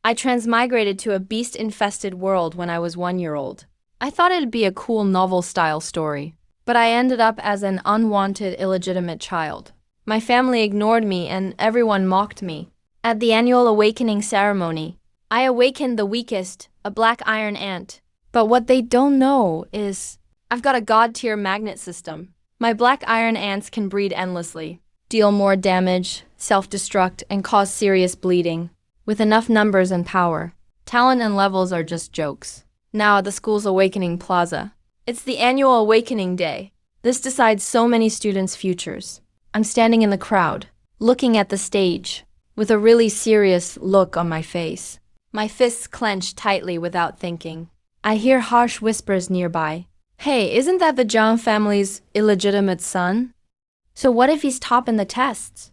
I transmigrated to a beast-infested world when I was 1 year old. I thought it'd be a cool novel-style story, but I ended up as an unwanted, illegitimate child. My family ignored me and everyone mocked me. At the annual awakening ceremony, I awakened the weakest, a black iron ant. But what they don't know is I've got a god-tier magnet system. My black iron ants can breed endlessly, deal more damage, self-destruct, and cause serious bleeding. With enough numbers and power, talent and levels are just jokes. Now at the school's Awakening Plaza. It's the annual Awakening Day. This decides so many students' futures. I'm standing in the crowd, looking at the stage, with a really serious look on my face. My fists clenched tightly without thinking. I hear harsh whispers nearby. Hey, isn't that the Zhang family's illegitimate son? So what if he's top in the tests?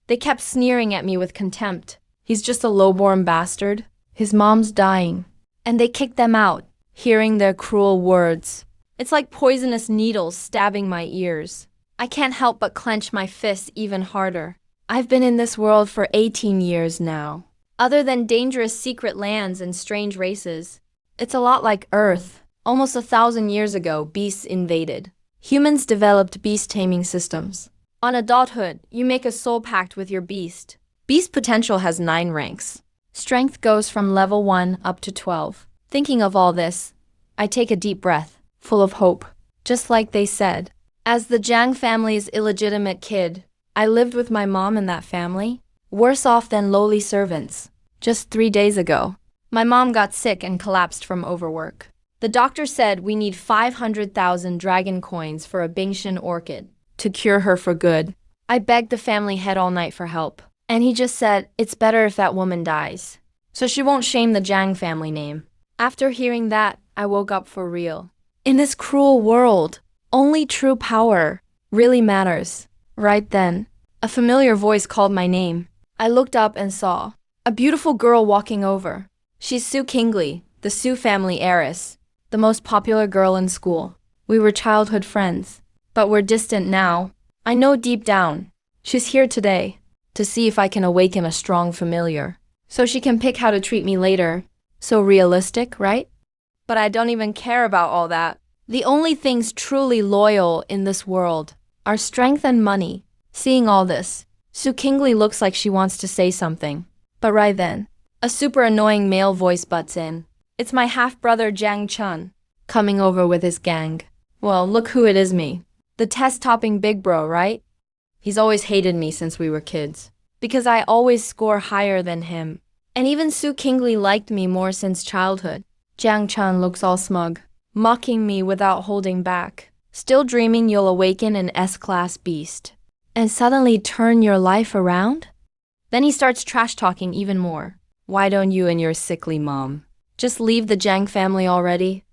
They kept sneering at me with contempt. He's just a lowborn bastard. His mom's dying. And they kicked them out, hearing their cruel words. It's like poisonous needles stabbing my ears. I can't help but clench my fists even harder. I've been in this world for 18 years now. Other than dangerous secret lands and strange races, it's a lot like Earth. Almost 1,000 years ago, beasts invaded. Humans developed beast taming systems. On adulthood, you make a soul pact with your beast. Beast potential has 9 ranks. Strength goes from level 1 up to 12. Thinking of all this, I take a deep breath, full of hope. Just like they said. As the Zhang family's illegitimate kid, I lived with my mom in that family, worse off than lowly servants. Just 3 days ago, my mom got sick and collapsed from overwork. The doctor said we need 500,000 dragon coins for a Bingshan orchid to cure her for good. I begged the family head all night for help, and he just said it's better if that woman dies, so she won't shame the Zhang family name. After hearing that, I woke up for real. In this cruel world, only true power really matters. Right then, a familiar voice called my name. I looked up and saw a beautiful girl walking over. She's Sue Kingley, the Sue family heiress, the most popular girl in school. We were childhood friends, but we're distant now. I know deep down, she's here today to see if I can awaken a strong familiar, so she can pick how to treat me later. So realistic, right? But I don't even care about all that. The only things truly loyal in this world are strength and money. Seeing all this, Sue Kingley looks like she wants to say something. But right then, a super annoying male voice butts in. It's my half-brother Jiang Chun, coming over with his gang. Well, look who it is me. The test-topping big bro, right? He's always hated me since we were kids, because I always score higher than him. And even Sue Kingley liked me more since childhood. Jiang Chun looks all smug, mocking me without holding back. Still dreaming you'll awaken an S-class beast and suddenly turn your life around? Then he starts trash-talking even more. Why don't you and your sickly mom just leave the Jiang family already?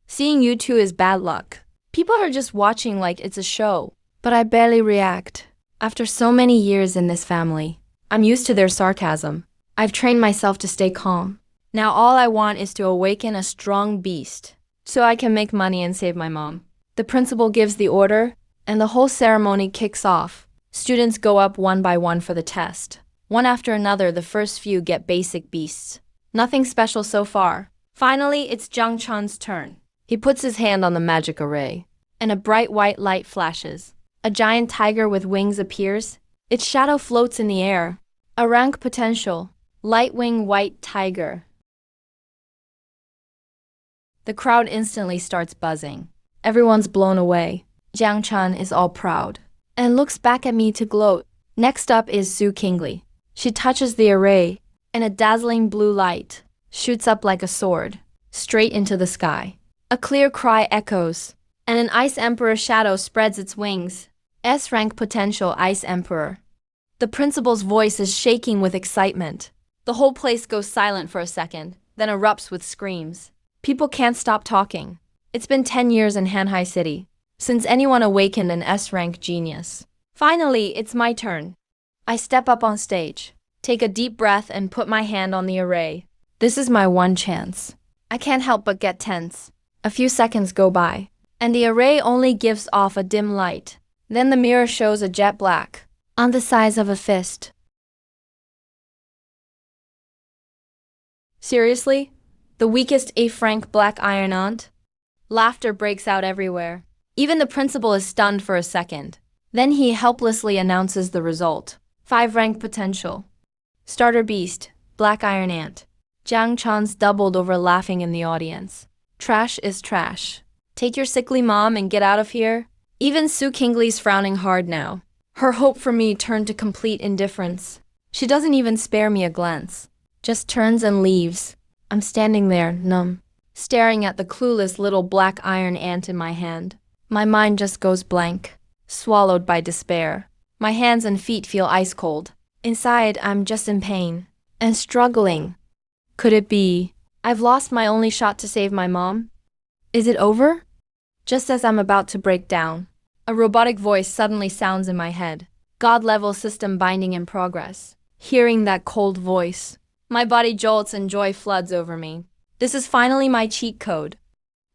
Seeing you two is bad luck. People are just watching like it's a show, but I barely react. After so many years in this family, I'm used to their sarcasm. I've trained myself to stay calm. Now all I want is to awaken a strong beast, so I can make money and save my mom. The principal gives the order, and the whole ceremony kicks off. Students go up one by one for the test. One after another, the first few get basic beasts. Nothing special so far. Finally, it's Jiang Chun's turn. He puts his hand on the magic array, and a bright white light flashes. A giant tiger with wings appears. Its shadow floats in the air. A rank potential, Lightwing White Tiger. The crowd instantly starts buzzing. Everyone's blown away. Jiang Chun is all proud and looks back at me to gloat. Next up is Sue Kingley. She touches the array, and a dazzling blue light shoots up like a sword, straight into the sky. A clear cry echoes, and an Ice Emperor shadow spreads its wings. S-Rank potential Ice Emperor. The principal's voice is shaking with excitement. The whole place goes silent for a second, then erupts with screams. People can't stop talking. It's been 10 years in Hanhai City since anyone awakened an S-Rank genius. Finally, it's my turn. I step up on stage, take a deep breath, and put my hand on the array. This is my one chance. I can't help but get tense. A few seconds go by, and the array only gives off a dim light. Then the mirror shows a jet black, on the size of a fist. Seriously? The weakest A-Frank black iron ant? Laughter breaks out everywhere. Even the principal is stunned for a second. Then he helplessly announces the result. 5 rank potential. Starter beast, black iron ant. Jiang Chan's doubled over laughing in the audience. Trash is trash. Take your sickly mom and get out of here. Even Su Kingley's frowning hard now. Her hope for me turned to complete indifference. She doesn't even spare me a glance. Just turns and leaves. I'm standing there, numb, staring at the clueless little black iron ant in my hand. My mind just goes blank, swallowed by despair. My hands and feet feel ice cold. Inside, I'm just in pain and struggling. Could it be I've lost my only shot to save my mom? Is it over? Just as I'm about to break down, a robotic voice suddenly sounds in my head. God-level system binding in progress. Hearing that cold voice, my body jolts and joy floods over me. This is finally my cheat code.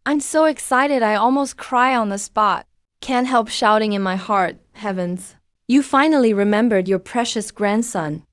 I'm so excited I almost cry on the spot. Can't help shouting in my heart, heavens. You finally remembered your precious grandson.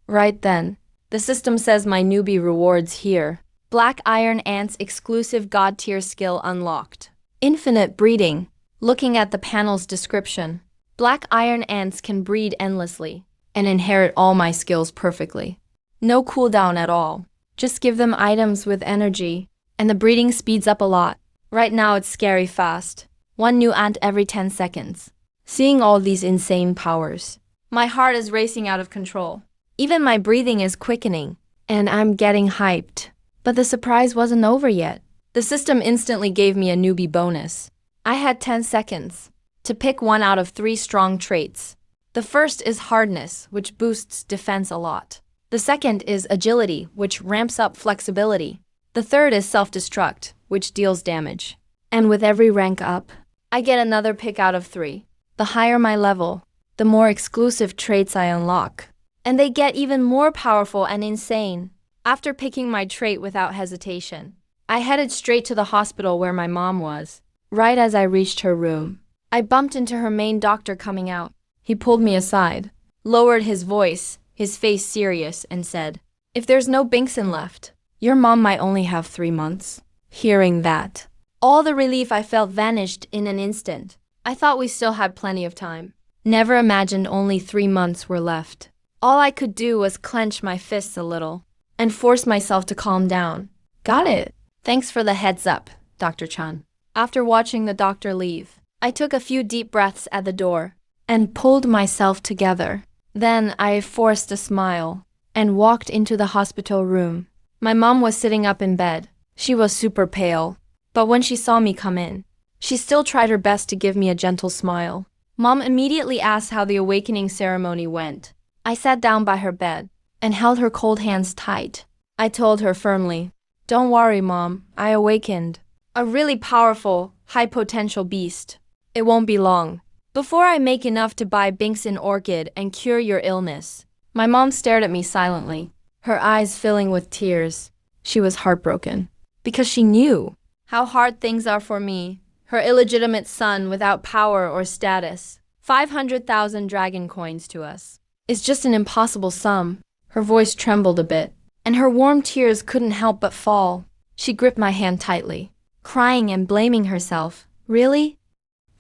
Right then, the system says my newbie rewards here. Black Iron Ant's exclusive God tier skill unlocked. Infinite breeding. Looking at the panel's description, Black Iron Ants can breed endlessly and inherit all my skills perfectly. No cooldown at all. Just give them items with energy, and the breeding speeds up a lot. Right now it's scary fast. 1 new ant every 10 seconds. Seeing all these insane powers, my heart is racing out of control. Even my breathing is quickening, and I'm getting hyped. But the surprise wasn't over yet. The system instantly gave me a newbie bonus. I had 10 seconds to pick 1 out of 3 strong traits. The first is hardness, which boosts defense a lot. The second is agility, which ramps up flexibility. The third is self-destruct, which deals damage. And with every rank up, I get another pick out of 3. The higher my level, the more exclusive traits I unlock. And they get even more powerful and insane. After picking my trait without hesitation, I headed straight to the hospital where my mom was. Right as I reached her room, I bumped into her main doctor coming out. He pulled me aside, lowered his voice, his face serious, and said, "If there's no Binkson left, your mom might only have 3 months." Hearing that, all the relief I felt vanished in an instant. I thought we still had plenty of time. Never imagined only 3 months were left. All I could do was clench my fists a little and force myself to calm down. Got it. Thanks for the heads up, Dr. Chan. After watching the doctor leave, I took a few deep breaths at the door and pulled myself together. Then I forced a smile and walked into the hospital room. My mom was sitting up in bed. She was super pale, but when she saw me come in, she still tried her best to give me a gentle smile. Mom immediately asked how the awakening ceremony went. I sat down by her bed and held her cold hands tight. I told her firmly, "Don't worry, Mom, I awakened. A really powerful, high-potential beast. It won't be long before I make enough to buy Binkson Orchid and cure your illness." My mom stared at me silently, her eyes filling with tears. She was heartbroken, because she knew how hard things are for me, her illegitimate son without power or status. 500,000 dragon coins to us is just an impossible sum. Her voice trembled a bit, and her warm tears couldn't help but fall. She gripped my hand tightly, crying and blaming herself. "Really?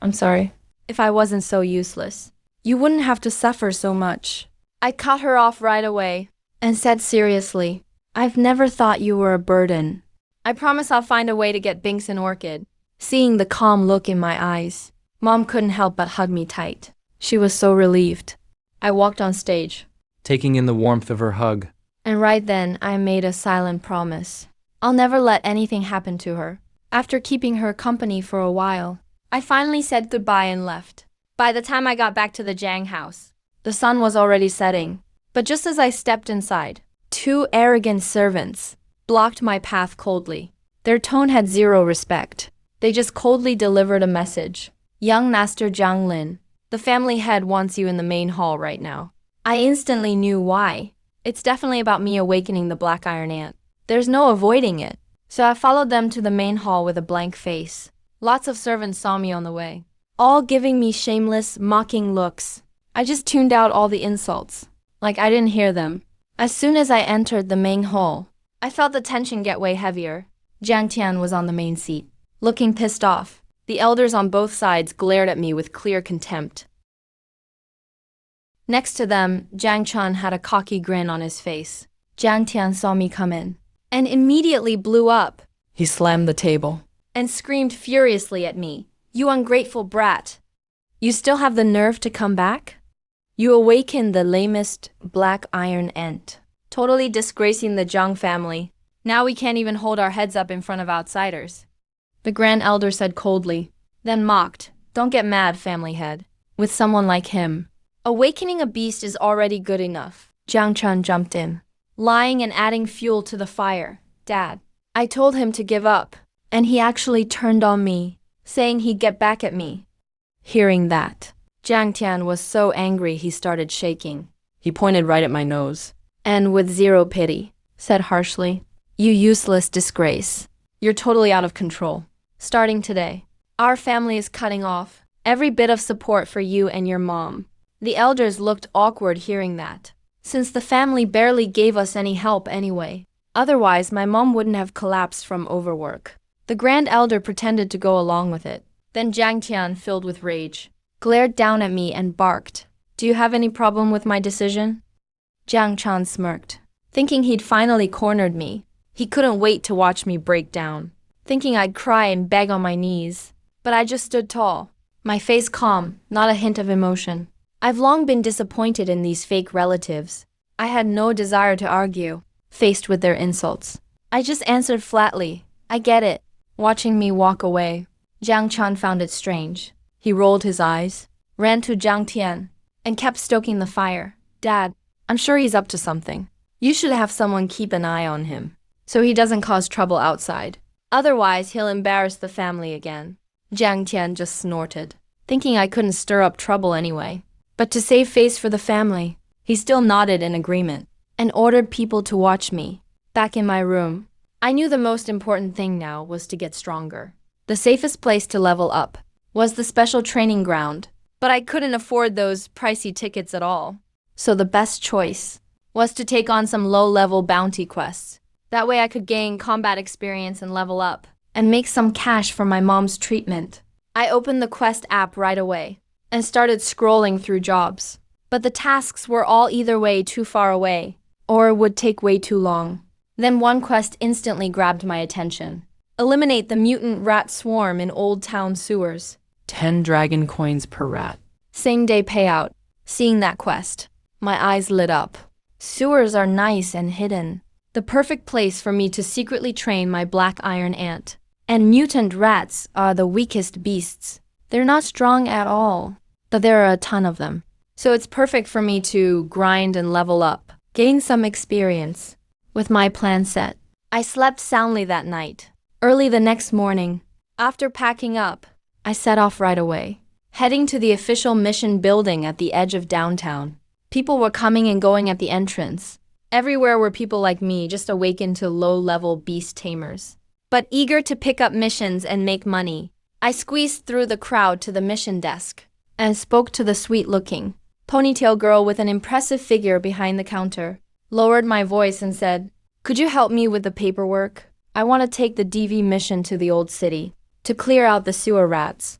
I'm sorry. If I wasn't so useless, you wouldn't have to suffer so much." I cut her off right away and said seriously, "I've never thought you were a burden. I promise I'll find a way to get Binkson Orchid." Seeing the calm look in my eyes, Mom couldn't help but hug me tight. She was so relieved. I walked on stage, taking in the warmth of her hug. And right then I made a silent promise. I'll never let anything happen to her. After keeping her company for a while, I finally said goodbye and left. By the time I got back to the Jiang house, the sun was already setting. But just as I stepped inside, 2 arrogant servants blocked my path coldly. Their tone had 0 respect. They just coldly delivered a message. "Young Master Jiang Lin, the family head wants you in the main hall right now." I instantly knew why. It's definitely about me awakening the black iron ant. There's no avoiding it. So I followed them to the main hall with a blank face. Lots of servants saw me on the way, all giving me shameless, mocking looks. I just tuned out all the insults, like I didn't hear them. As soon as I entered the main hall, I felt the tension get way heavier. Jiang Tian was on the main seat, looking pissed off. The elders on both sides glared at me with clear contempt. Next to them, Jiang Chun had a cocky grin on his face. Jiang Tian saw me come in and immediately blew up. He slammed the table And screamed furiously at me. You ungrateful brat. You still have the nerve to come back? You awaken the lamest black iron ant, totally disgracing the Zhang family. Now we can't even hold our heads up in front of outsiders. The Grand Elder said coldly, then mocked, don't get mad, family head. With someone like him, awakening a beast is already good enough. Jiang Chun jumped in, lying and adding fuel to the fire. Dad, I told him to give up, and he actually turned on me, saying he'd get back at me. Hearing that, Jiang Tian was so angry he started shaking. He pointed right at my nose. And with zero pity, said harshly, you useless disgrace. You're totally out of control. Starting today, our family is cutting off every bit of support for you and your mom. The elders looked awkward hearing that, since the family barely gave us any help anyway. Otherwise, my mom wouldn't have collapsed from overwork. The Grand Elder pretended to go along with it. Then Jiang Tian, filled with rage, glared down at me and barked, do you have any problem with my decision? Jiang Chun smirked, thinking he'd finally cornered me. He couldn't wait to watch me break down, thinking I'd cry and beg on my knees. But I just stood tall, my face calm, not a hint of emotion. I've long been disappointed in these fake relatives. I had no desire to argue, faced with their insults. I just answered flatly, I get it. Watching me walk away, Jiang Chun found it strange. He rolled his eyes, ran to Jiang Tian, and kept stoking the fire. Dad, I'm sure he's up to something. You should have someone keep an eye on him, so he doesn't cause trouble outside. Otherwise, he'll embarrass the family again. Jiang Tian just snorted, thinking I couldn't stir up trouble anyway. But to save face for the family, he still nodded in agreement and ordered people to watch me. Back in my room, I knew the most important thing now was to get stronger. The safest place to level up was the special training ground, but I couldn't afford those pricey tickets at all. So the best choice was to take on some low-level bounty quests. That way I could gain combat experience and level up, and make some cash for my mom's treatment. I opened the Quest app right away and started scrolling through jobs. But the tasks were all either way too far away, or would take way too long. Then one quest instantly grabbed my attention. Eliminate the mutant rat swarm in Old Town sewers. 10 dragon coins per rat. Same-day payout. Seeing that quest, my eyes lit up. Sewers are nice and hidden. The perfect place for me to secretly train my black iron ant. And mutant rats are the weakest beasts. They're not strong at all, but there are a ton of them. So it's perfect for me to grind and level up, gain some experience. With my plan set, I slept soundly that night. Early the next morning, after packing up, I set off right away, heading to the official mission building at the edge of downtown. People were coming and going at the entrance. Everywhere were people like me, just awakened to low-level beast tamers, but eager to pick up missions and make money. I squeezed through the crowd to the mission desk and spoke to the sweet-looking ponytail girl with an impressive figure behind the counter, lowered my voice and said, could you help me with the paperwork? I want to take the DV mission to the old city, to clear out the sewer rats.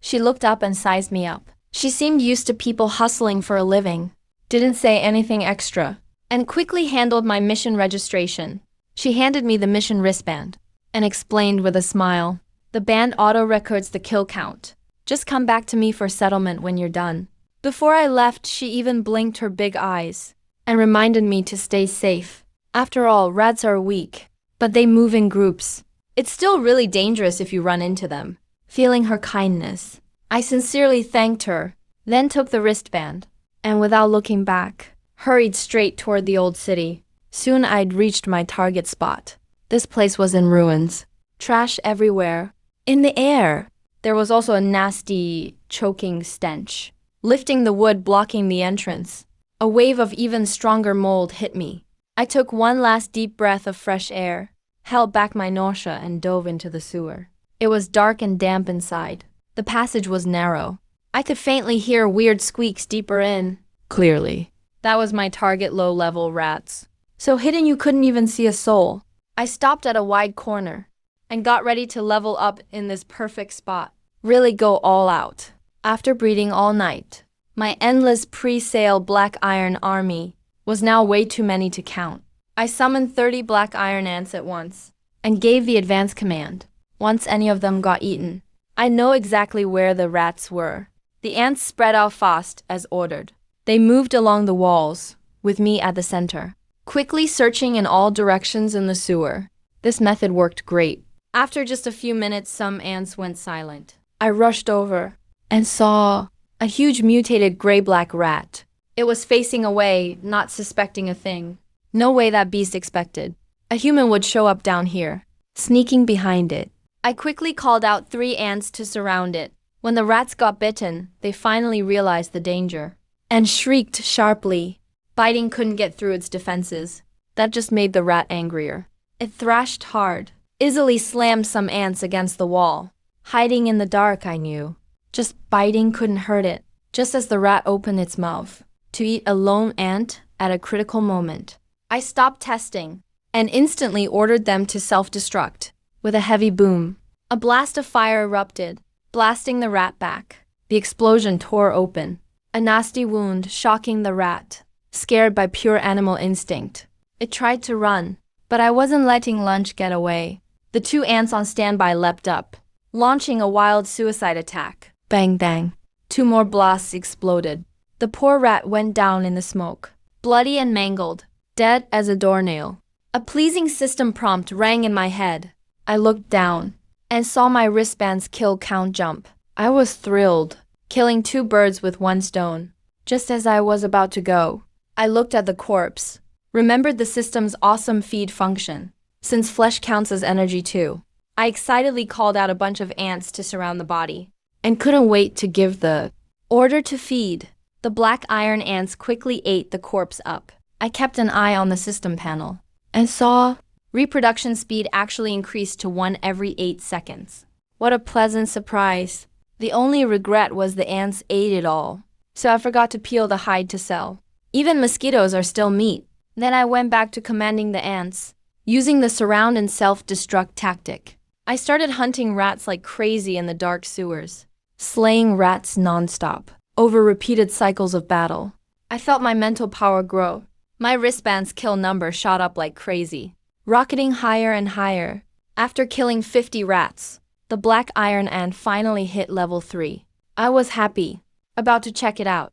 She looked up and sized me up. She seemed used to people hustling for a living, didn't say anything extra, and quickly handled my mission registration. She handed me the mission wristband and explained with a smile, the band auto-records the kill count. Just come back to me for settlement when you're done. Before I left, she even blinked her big eyes and reminded me to stay safe. After all, rats are weak, but they move in groups. It's still really dangerous if you run into them. Feeling her kindness, I sincerely thanked her, then took the wristband, and without looking back, hurried straight toward the old city. Soon I'd reached my target spot. This place was in ruins. Trash everywhere. In the air, there was also a nasty, choking stench, lifting the wood blocking the entrance. A wave of even stronger mold hit me. I took one last deep breath of fresh air, held back my nausea, and dove into the sewer. It was dark and damp inside. The passage was narrow. I could faintly hear weird squeaks deeper in. Clearly, that was my target low-level rats. So hidden you couldn't even see a soul. I stopped at a wide corner and got ready to level up in this perfect spot. Really go all out. After breeding all night, my endless pre-sale black iron army was now way too many to count. I summoned 30 black iron ants at once and gave the advance command. Once any of them got eaten, I know exactly where the rats were. The ants spread out fast as ordered. They moved along the walls, with me at the center, quickly searching in all directions in the sewer. This method worked great. After just a few minutes, some ants went silent. I rushed over and saw a huge mutated gray-black rat. It was facing away, not suspecting a thing. No way that beast expected a human would show up down here, sneaking behind it. I quickly called out 3 ants to surround it. When the rats got bitten, they finally realized the danger and shrieked sharply. Biting couldn't get through its defenses. That just made the rat angrier. It thrashed hard, easily slammed some ants against the wall. Hiding in the dark, I knew. Just biting couldn't hurt it. Just as the rat opened its mouth to eat a lone ant at a critical moment, I stopped testing and instantly ordered them to self-destruct. With a heavy boom, a blast of fire erupted, blasting the rat back. The explosion tore open, a nasty wound shocking the rat. Scared by pure animal instinct, it tried to run, but I wasn't letting lunch get away. The 2 ants on standby leapt up, launching a wild suicide attack. Bang bang. 2 more blasts exploded. The poor rat went down in the smoke, bloody and mangled, dead as a doornail. A pleasing system prompt rang in my head. I looked down and saw my wristband's kill count jump. I was thrilled, killing 2 birds with 1 stone. Just as I was about to go, I looked at the corpse, remembered the system's awesome feed function, since flesh counts as energy too. I excitedly called out a bunch of ants to surround the body, and couldn't wait to give the order to feed. The black iron ants quickly ate the corpse up. I kept an eye on the system panel, and saw reproduction speed actually increased to 1 every 8 seconds. What a pleasant surprise. The only regret was the ants ate it all, so I forgot to peel the hide to sell. Even mosquitoes are still meat. Then I went back to commanding the ants, using the surround and self-destruct tactic. I started hunting rats like crazy in the dark sewers, slaying rats non-stop, over repeated cycles of battle. I felt my mental power grow. My wristband's kill number shot up like crazy, rocketing higher and higher. After killing 50 rats, the black iron ant finally hit level 3. I was happy, about to check it out,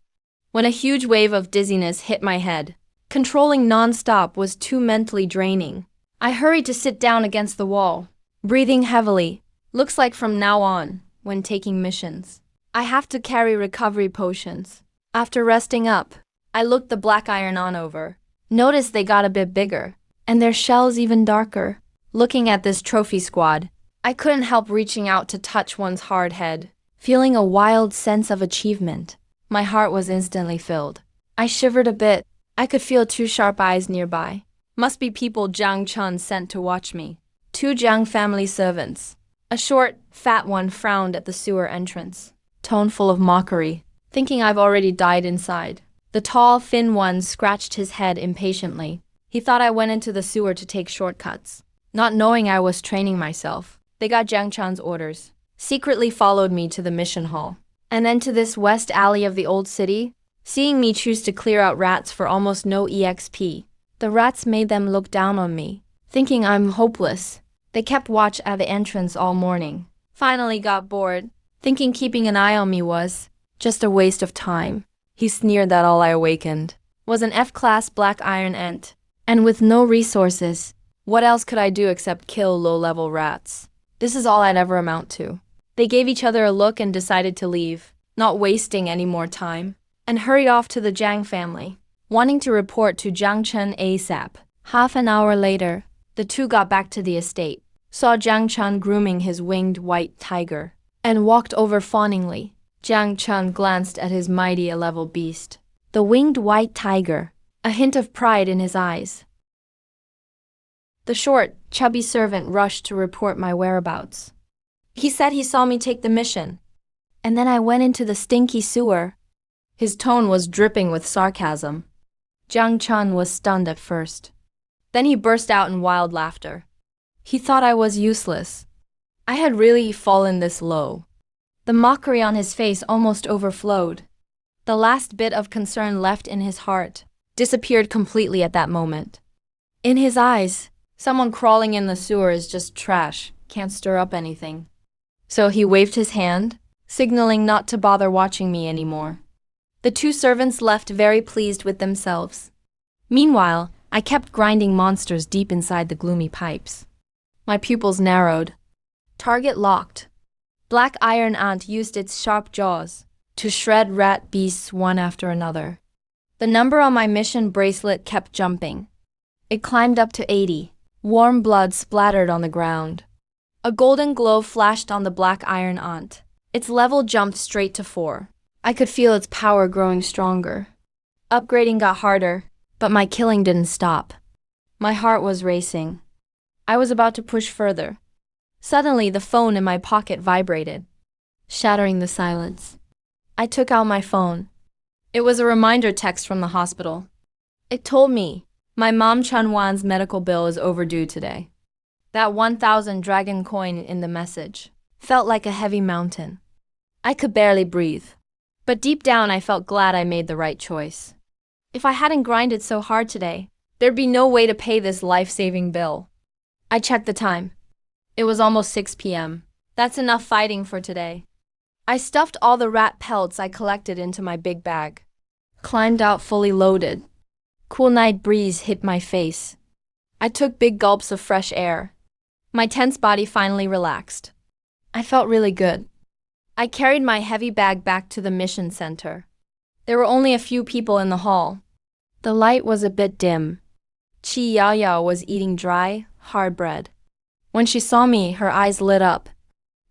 when a huge wave of dizziness hit my head. Controlling non-stop was too mentally draining. I hurried to sit down against the wall, breathing heavily. Looks like from now on, when taking missions, I have to carry recovery potions. After resting up, I looked the black iron on over. Noticed they got a bit bigger, and their shells even darker. Looking at this trophy squad, I couldn't help reaching out to touch one's hard head, feeling a wild sense of achievement. My heart was instantly filled. I shivered a bit. I could feel 2 sharp eyes nearby. Must be people Jiang Chun sent to watch me. 2 Jiang family servants. A short, fat one frowned at the sewer entrance, tone full of mockery, thinking I've already died inside. The tall, thin one scratched his head impatiently. He thought I went into the sewer to take shortcuts, not knowing I was training myself. They got Jiang Chun's orders, secretly followed me to the mission hall, and then to this west alley of the old city, seeing me choose to clear out rats for almost no EXP. The rats made them look down on me, thinking I'm hopeless. They kept watch at the entrance all morning. Finally got bored, thinking keeping an eye on me was just a waste of time. He sneered that all I awakened was an F-class black iron ant, and with no resources, what else could I do except kill low-level rats? This is all I'd ever amount to. They gave each other a look and decided to leave, not wasting any more time, and hurried off to the Jiang family, wanting to report to Jiang Chen ASAP. Half an hour later, the 2 got back to the estate, saw Jiang Chen grooming his winged white tiger, and walked over fawningly. Jiang Chen glanced at his mighty 11 beast, the winged white tiger, a hint of pride in his eyes. The short, chubby servant rushed to report my whereabouts. He said he saw me take the mission, and then I went into the stinky sewer. His tone was dripping with sarcasm. Jiang Chen was stunned at first. Then he burst out in wild laughter. He thought I was useless. I had really fallen this low. The mockery on his face almost overflowed. The last bit of concern left in his heart disappeared completely at that moment. In his eyes, someone crawling in the sewer is just trash, can't stir up anything. So he waved his hand, signaling not to bother watching me anymore. The two servants left very pleased with themselves. Meanwhile, I kept grinding monsters deep inside the gloomy pipes. My pupils narrowed. Target locked. Black iron ant used its sharp jaws to shred rat beasts one after another. The number on my mission bracelet kept jumping. It climbed up to 80. Warm blood splattered on the ground. A golden glow flashed on the black iron ant. Its level jumped straight to 4. I could feel its power growing stronger. Upgrading got harder, but my killing didn't stop. My heart was racing. I was about to push further. Suddenly, the phone in my pocket vibrated, shattering the silence. I took out my phone. It was a reminder text from the hospital. It told me, my mom Chunwan's medical bill is overdue today. That 1,000 dragon coin in the message felt like a heavy mountain. I could barely breathe. But deep down I felt glad I made the right choice. If I hadn't grinded so hard today, there'd be no way to pay this life-saving bill. I checked the time. It was almost 6 p.m. That's enough fighting for today. I stuffed all the rat pelts I collected into my big bag. Climbed out fully loaded. Cool night breeze hit my face. I took big gulps of fresh air. My tense body finally relaxed. I felt really good. I carried my heavy bag back to the mission center. There were only a few people in the hall. The light was a bit dim. Chi Yao Yao was eating dry, hard bread. When she saw me, her eyes lit up.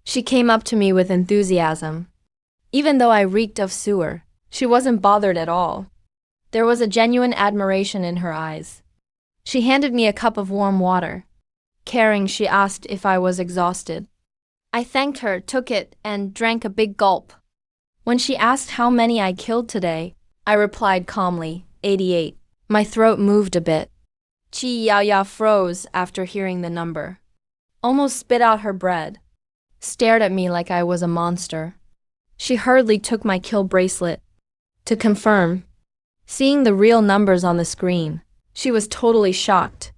She came up to me with enthusiasm. Even though I reeked of sewer, she wasn't bothered at all. There was a genuine admiration in her eyes. She handed me a cup of warm water. Caring, she asked if I was exhausted. I thanked her, took it, and drank a big gulp. When she asked how many I killed today, I replied calmly, 88. My throat moved a bit. Chi Yao Yao froze after hearing the number. Almost spit out her bread. Stared at me like I was a monster. She hurriedly took my kill bracelet. To confirm, seeing the real numbers on the screen, she was totally shocked.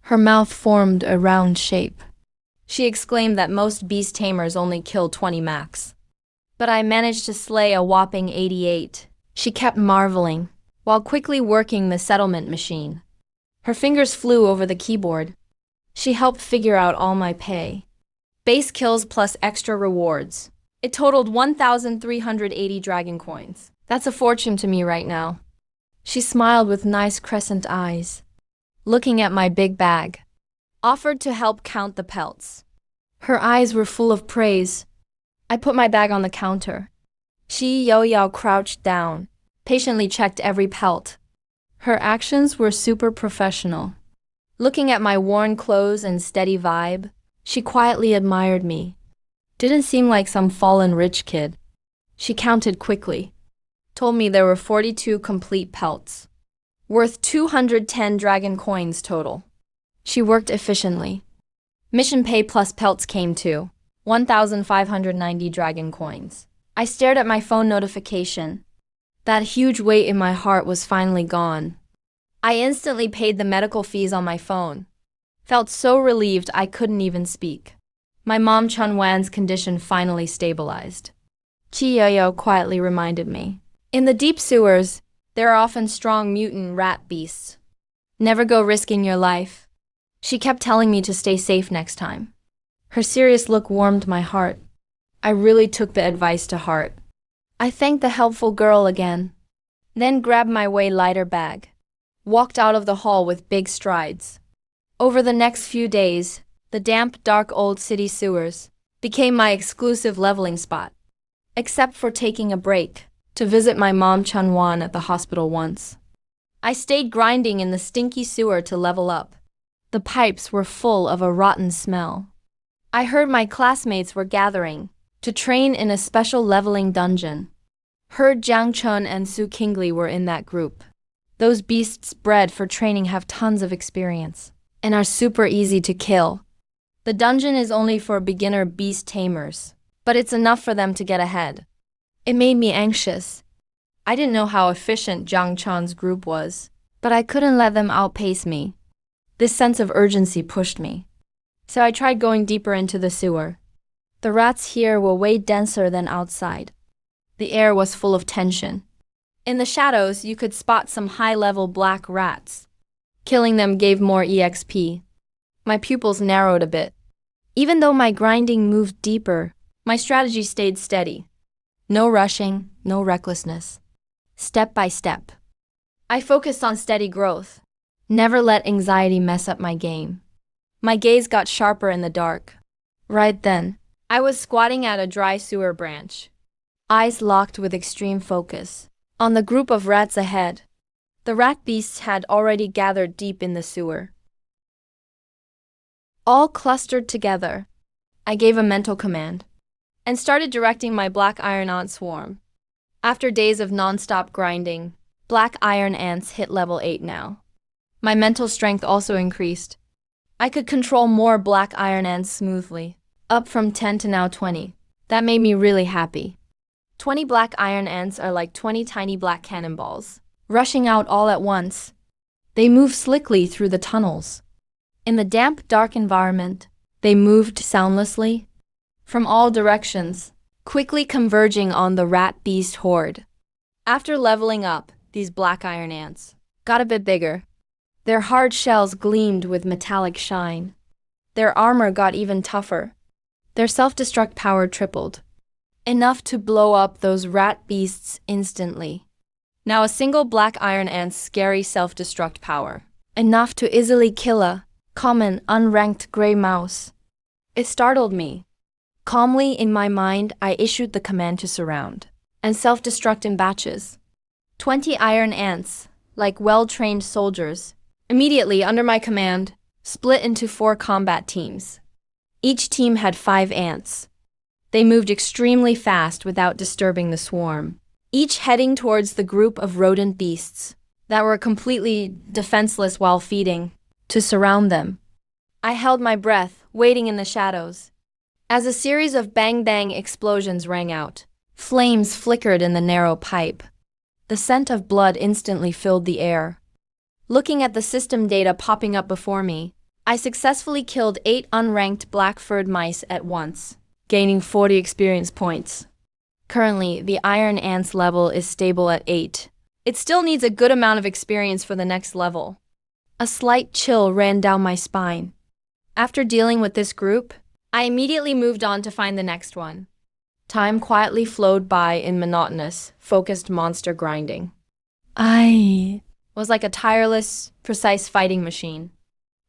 Her mouth formed a round shape. She exclaimed that most beast tamers only kill 20 max. But I managed to slay a whopping 88. She kept marveling, while quickly working the settlement machine. Her fingers flew over the keyboard. She helped figure out all my pay. Base kills plus extra rewards. It totaled 1,380 dragon coins. That's a fortune to me right now. She smiled with nice crescent eyes, looking at my big bag. Offered to help count the pelts. Her eyes were full of praise. I put my bag on the counter. Chi Yao Yao crouched down, patiently checked every pelt. Her actions were super professional. Looking at my worn clothes and steady vibe, she quietly admired me. Didn't seem like some fallen rich kid. She counted quickly. Told me there were 42 complete pelts. Worth 210 dragon coins total. She worked efficiently. Mission pay plus pelts came to 1,590 dragon coins. I stared at my phone notification. That huge weight in my heart was finally gone. I instantly paid the medical fees on my phone. Felt so relieved I couldn't even speak. My mom Chunwan's condition finally stabilized. Chi Yao Yao quietly reminded me. In the deep sewers, there are often strong mutant rat beasts. Never go risking your life. She kept telling me to stay safe next time. Her serious look warmed my heart. I really took the advice to heart. I thanked the helpful girl again, then grabbed my way lighter bag. Walked out of the hall with big strides. Over the next few days, the damp, dark old city sewers became my exclusive leveling spot. Except for taking a break to visit my mom Chunwan at the hospital once. I stayed grinding in the stinky sewer to level up. The pipes were full of a rotten smell. I heard my classmates were gathering to train in a special leveling dungeon. Heard Jiang Chun and Su Qingli were in that group. Those beasts bred for training have tons of experience and are super easy to kill. The dungeon is only for beginner beast tamers, but it's enough for them to get ahead. It made me anxious. I didn't know how efficient Jiang Chan's group was, but I couldn't let them outpace me. This sense of urgency pushed me. So I tried going deeper into the sewer. The rats here were way denser than outside. The air was full of tension. In the shadows, you could spot some high-level black rats. Killing them gave more EXP. My pupils narrowed a bit. Even though my grinding moved deeper, my strategy stayed steady. No rushing, no recklessness. Step by step. I focused on steady growth. Never let anxiety mess up my game. My gaze got sharper in the dark. Right then, I was squatting at a dry sewer branch. Eyes locked with extreme focus. On the group of rats ahead. The rat beasts had already gathered deep in the sewer. All clustered together. I gave a mental command and started directing my black iron ant swarm. After days of non-stop grinding, black iron ants hit level 8 now. My mental strength also increased. I could control more black iron ants smoothly, up from 10 to now 20. That made me really happy. 20 black iron ants are like 20 tiny black cannonballs, rushing out all at once. They move slickly through the tunnels. In the damp, dark environment, they moved soundlessly, from all directions, quickly converging on the rat beast horde. After leveling up, these black iron ants got a bit bigger. Their hard shells gleamed with metallic shine. Their armor got even tougher. Their self-destruct power tripled, enough to blow up those rat beasts instantly. Now a single black iron ant's scary self-destruct power, enough to easily kill a common, unranked gray mouse. It startled me. Calmly in my mind, I issued the command to surround and self-destruct in batches. 20 iron ants, like well-trained soldiers, immediately under my command, split into 4 combat teams. Each team had 5 ants. They moved extremely fast without disturbing the swarm, each heading towards the group of rodent beasts that were completely defenseless while feeding, to surround them. I held my breath, waiting in the shadows. As a series of bang-bang explosions rang out, flames flickered in the narrow pipe. The scent of blood instantly filled the air. Looking at the system data popping up before me, I successfully killed 8 unranked black-furred mice at once, gaining 40 experience points. Currently, the iron ants level is stable at 8. It still needs a good amount of experience for the next level. A slight chill ran down my spine. After dealing with this group, I immediately moved on to find the next one. Time quietly flowed by in monotonous, focused monster grinding. I was like a tireless, precise fighting machine.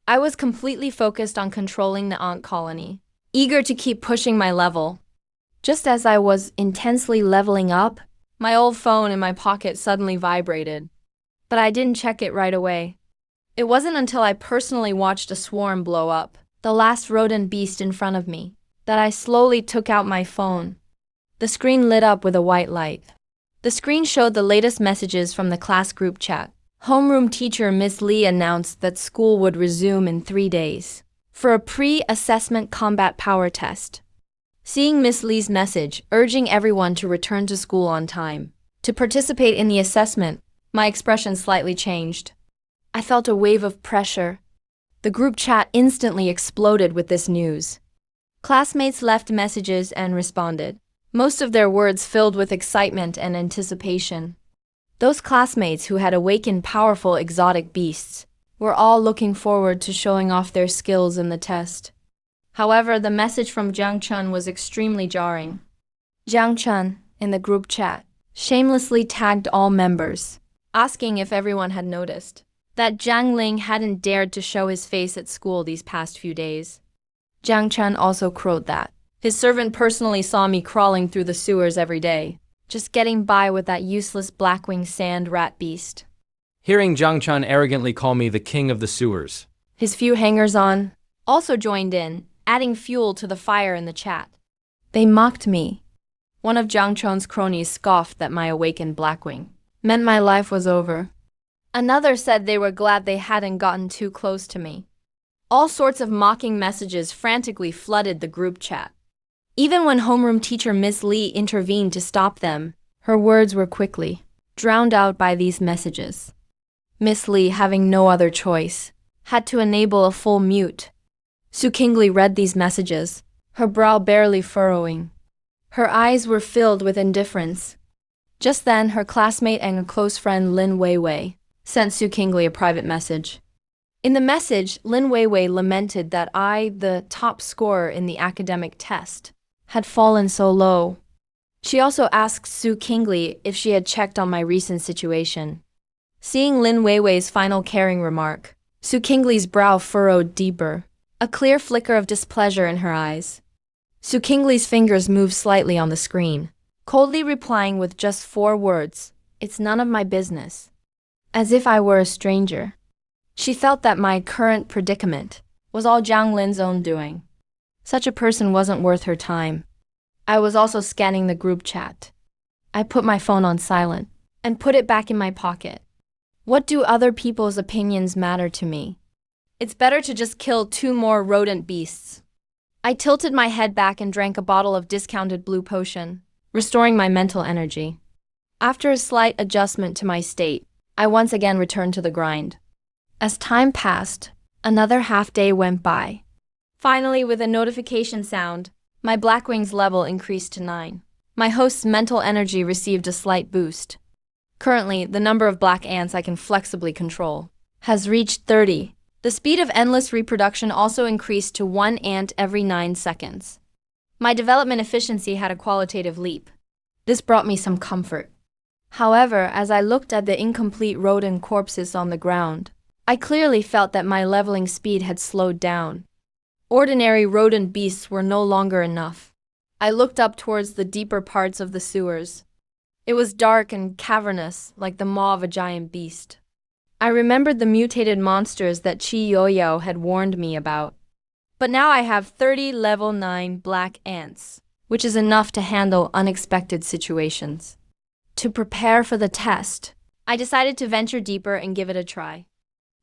I was completely focused on controlling the ant colony, eager to keep pushing my level. Just as I was intensely leveling up, my old phone in my pocket suddenly vibrated. But I didn't check it right away. It wasn't until I personally watched a swarm blow up, the last rodent beast in front of me, that I slowly took out my phone. The screen lit up with a white light. The screen showed the latest messages from the class group chat. Homeroom teacher Miss Lee announced that school would resume in 3 days for a pre-assessment combat power test. Seeing Miss Lee's message urging everyone to return to school on time to participate in the assessment, my expression slightly changed. I felt a wave of pressure. The group chat instantly exploded with this news. Classmates left messages and responded, most of their words filled with excitement and anticipation. Those classmates who had awakened powerful exotic beasts were all looking forward to showing off their skills in the test. However, the message from Jiang Chun was extremely jarring. Jiang Chun, in the group chat, shamelessly tagged all members, asking if everyone had noticed that Jiang Ling hadn't dared to show his face at school these past few days. Jiang Chun also crowed that his servant personally saw me crawling through the sewers every day, just getting by with that useless blackwing sand rat beast. Hearing Jiang Chun arrogantly call me the king of the sewers. His few hangers-on also joined in, adding fuel to the fire in the chat. They mocked me. One of Jiang Chun's cronies scoffed that my awakened blackwing meant my life was over. Another said they were glad they hadn't gotten too close to me. All sorts of mocking messages frantically flooded the group chat. Even when homeroom teacher Miss Lee intervened to stop them, her words were quickly drowned out by these messages. Miss Lee, having no other choice, had to enable a full mute. Su Kingli read these messages, her brow barely furrowing. Her eyes were filled with indifference. Just then, her classmate and a close friend Lin Weiwei sent Su Kingli a private message. In the message, Lin Weiwei lamented that I, the top scorer in the academic test, had fallen so low. She also asked Su Kingli if she had checked on my recent situation. Seeing Lin Weiwei's final caring remark, Su Kingli's brow furrowed deeper, a clear flicker of displeasure in her eyes. Su Kingli's fingers moved slightly on the screen, coldly replying with just 4 words, "It's none of my business." As if I were a stranger. She felt that my current predicament was all Jiang Lin's own doing. Such a person wasn't worth her time. I was also scanning the group chat. I put my phone on silent and put it back in my pocket. What do other people's opinions matter to me? It's better to just kill 2 more rodent beasts. I tilted my head back and drank a bottle of discounted blue potion, restoring my mental energy. After a slight adjustment to my state, I once again returned to the grind. As time passed, another half-day went by. Finally, with a notification sound, my Blackwing's level increased to 9. My host's mental energy received a slight boost. Currently, the number of black ants I can flexibly control has reached 30. The speed of endless reproduction also increased to 1 ant every 9 seconds. My development efficiency had a qualitative leap. This brought me some comfort. However, as I looked at the incomplete rodent corpses on the ground, I clearly felt that my leveling speed had slowed down. Ordinary rodent beasts were no longer enough. I looked up towards the deeper parts of the sewers. It was dark and cavernous, like the maw of a giant beast. I remembered the mutated monsters that Qi Youyao had warned me about. But now I have 30 level 9 black ants, which is enough to handle unexpected situations. To prepare for the test, I decided to venture deeper and give it a try.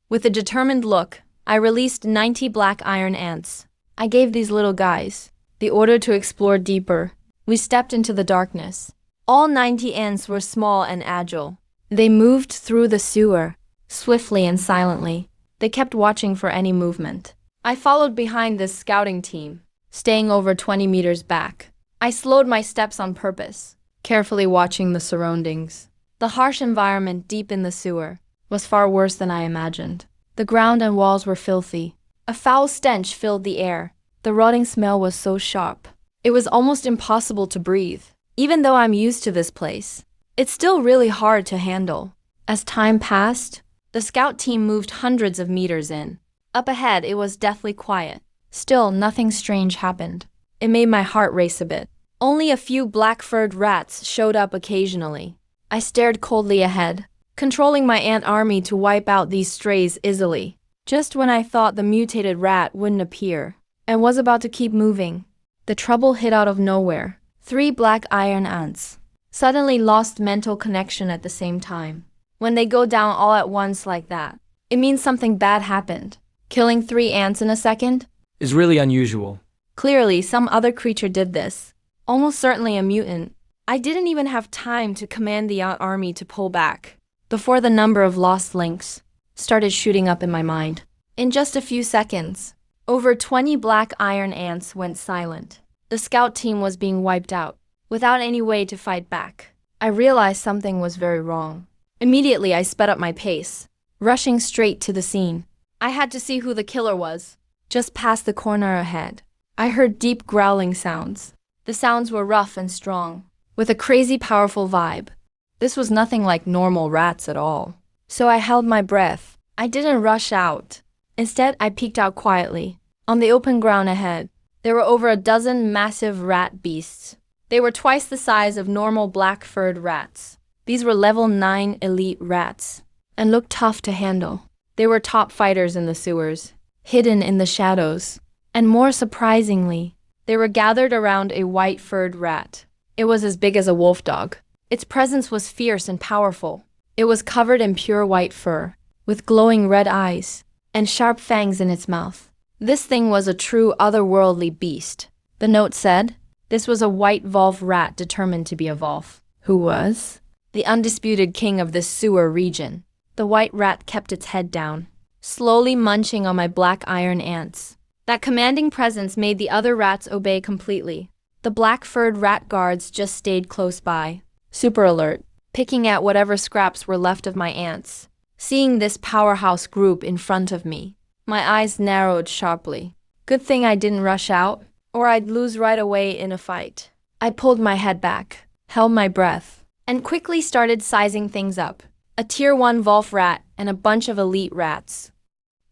With a determined look, I released 90 black iron ants. I gave these little guys the order to explore deeper. We stepped into the darkness. All 90 ants were small and agile. They moved through the sewer, swiftly and silently. They kept watching for any movement. I followed behind this scouting team, staying over 20 meters back. I slowed my steps on purpose, carefully watching the surroundings. The harsh environment deep in the sewer was far worse than I imagined. The ground and walls were filthy. A foul stench filled the air. The rotting smell was so sharp. It was almost impossible to breathe. Even though I'm used to this place, it's still really hard to handle. As time passed, the scout team moved hundreds of meters in. Up ahead, it was deathly quiet. Still, nothing strange happened. It made my heart race a bit. Only a few black-furred rats showed up occasionally. I stared coldly ahead, controlling my ant army to wipe out these strays easily. Just when I thought the mutated rat wouldn't appear, and was about to keep moving, the trouble hit out of nowhere. 3 black iron ants suddenly lost mental connection at the same time. When they go down all at once like that, it means something bad happened. Killing 3 ants in a second Is really unusual. Clearly, some other creature did this. Almost certainly a mutant. I didn't even have time to command the ant army to pull back before the number of lost links started shooting up in my mind. In just a few seconds, over 20 black iron ants went silent. The scout team was being wiped out, without any way to fight back. I realized something was very wrong. Immediately, I sped up my pace, rushing straight to the scene. I had to see who the killer was. Just past the corner ahead, I heard deep growling sounds. The sounds were rough and strong, with a crazy powerful vibe. This was nothing like normal rats at all. So I held my breath. I didn't rush out. Instead, I peeked out quietly. On the open ground ahead, there were over a dozen massive rat beasts. They were twice the size of normal black-furred rats. These were level 9 elite rats, and looked tough to handle. They were top fighters in the sewers, hidden in the shadows. And more surprisingly, they were gathered around a white-furred rat. It was as big as a wolf dog. Its presence was fierce and powerful. It was covered in pure white fur, with glowing red eyes, and sharp fangs in its mouth. This thing was a true otherworldly beast. The note said, this was a white Volf rat determined to be a Volf. Who was? The undisputed king of this sewer region. The white rat kept its head down, slowly munching on my black iron ants. That commanding presence made the other rats obey completely. The black-furred rat guards just stayed close by, super alert, picking at whatever scraps were left of my ants. Seeing this powerhouse group in front of me, my eyes narrowed sharply. Good thing I didn't rush out, or I'd lose right away in a fight. I pulled my head back, held my breath, and quickly started sizing things up. A tier 1 Volf rat and a bunch of elite rats.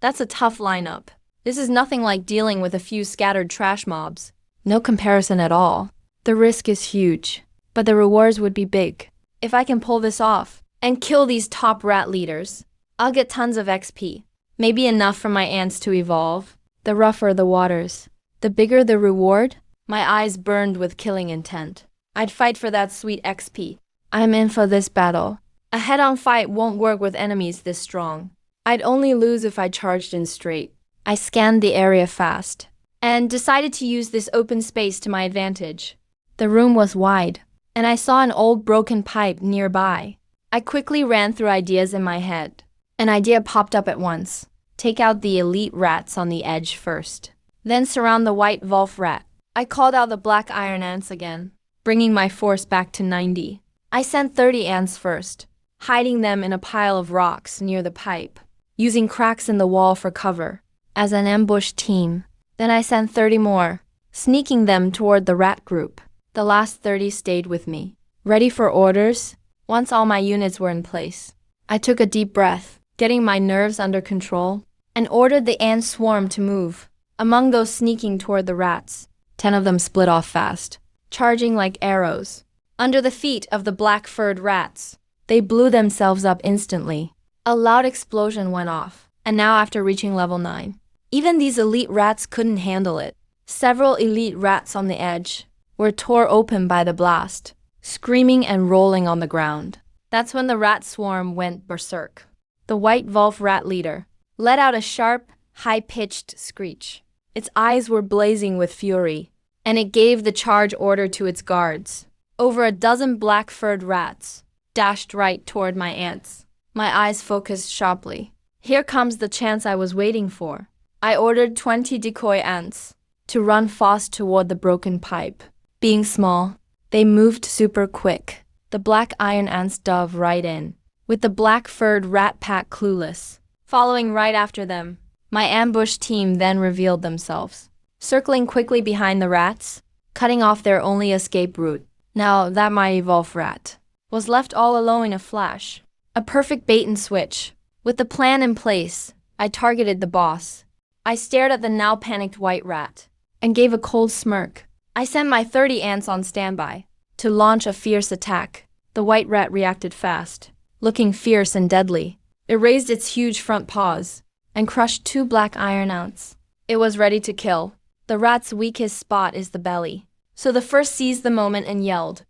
That's a tough lineup. This is nothing like dealing with a few scattered trash mobs. No comparison at all. The risk is huge, but the rewards would be big. If I can pull this off and kill these top rat leaders, I'll get tons of XP. Maybe enough for my ants to evolve. The rougher the waters, the bigger the reward. My eyes burned with killing intent. I'd fight for that sweet XP. I'm in for this battle. A head-on fight won't work with enemies this strong. I'd only lose if I charged in straight. I scanned the area fast, and decided to use this open space to my advantage. The room was wide, and I saw an old broken pipe nearby. I quickly ran through ideas in my head. An idea popped up at once. Take out the elite rats on the edge first, then surround the white Volf rat. I called out the black iron ants again, bringing my force back to 90. I sent 30 ants first, hiding them in a pile of rocks near the pipe, using cracks in the wall for cover, as an ambush team. Then I sent 30 more, sneaking them toward the rat group. The last 30 stayed with me, ready for orders. Once all my units were in place, I took a deep breath, getting my nerves under control, and ordered the ant swarm to move. Among those sneaking toward the rats, 10 of them split off fast, charging like arrows. Under the feet of the black-furred rats, they blew themselves up instantly. A loud explosion went off, and now after reaching level 9, even these elite rats couldn't handle it. Several elite rats on the edge were tore open by the blast, screaming and rolling on the ground. That's when the rat swarm went berserk. The white Volf rat leader let out a sharp, high-pitched screech. Its eyes were blazing with fury, and it gave the charge order to its guards. Over a dozen black-furred rats dashed right toward my ants. My eyes focused sharply. Here comes the chance I was waiting for. I ordered 20 decoy ants to run fast toward the broken pipe. Being small, they moved super quick. The black iron ants dove right in, with the black-furred rat pack clueless, following right after them. My ambush team then revealed themselves, circling quickly behind the rats, cutting off their only escape route. Now that my evolved rat was left all alone in a flash. A perfect bait and switch. With the plan in place, I targeted the boss. I stared at the now panicked white rat and gave a cold smirk. I sent my 30 ants on standby to launch a fierce attack. The white rat reacted fast, looking fierce and deadly. It raised its huge front paws and crushed 2 black iron ants. It was ready to kill. The rat's weakest spot is the belly, so the first seized the moment and yelled,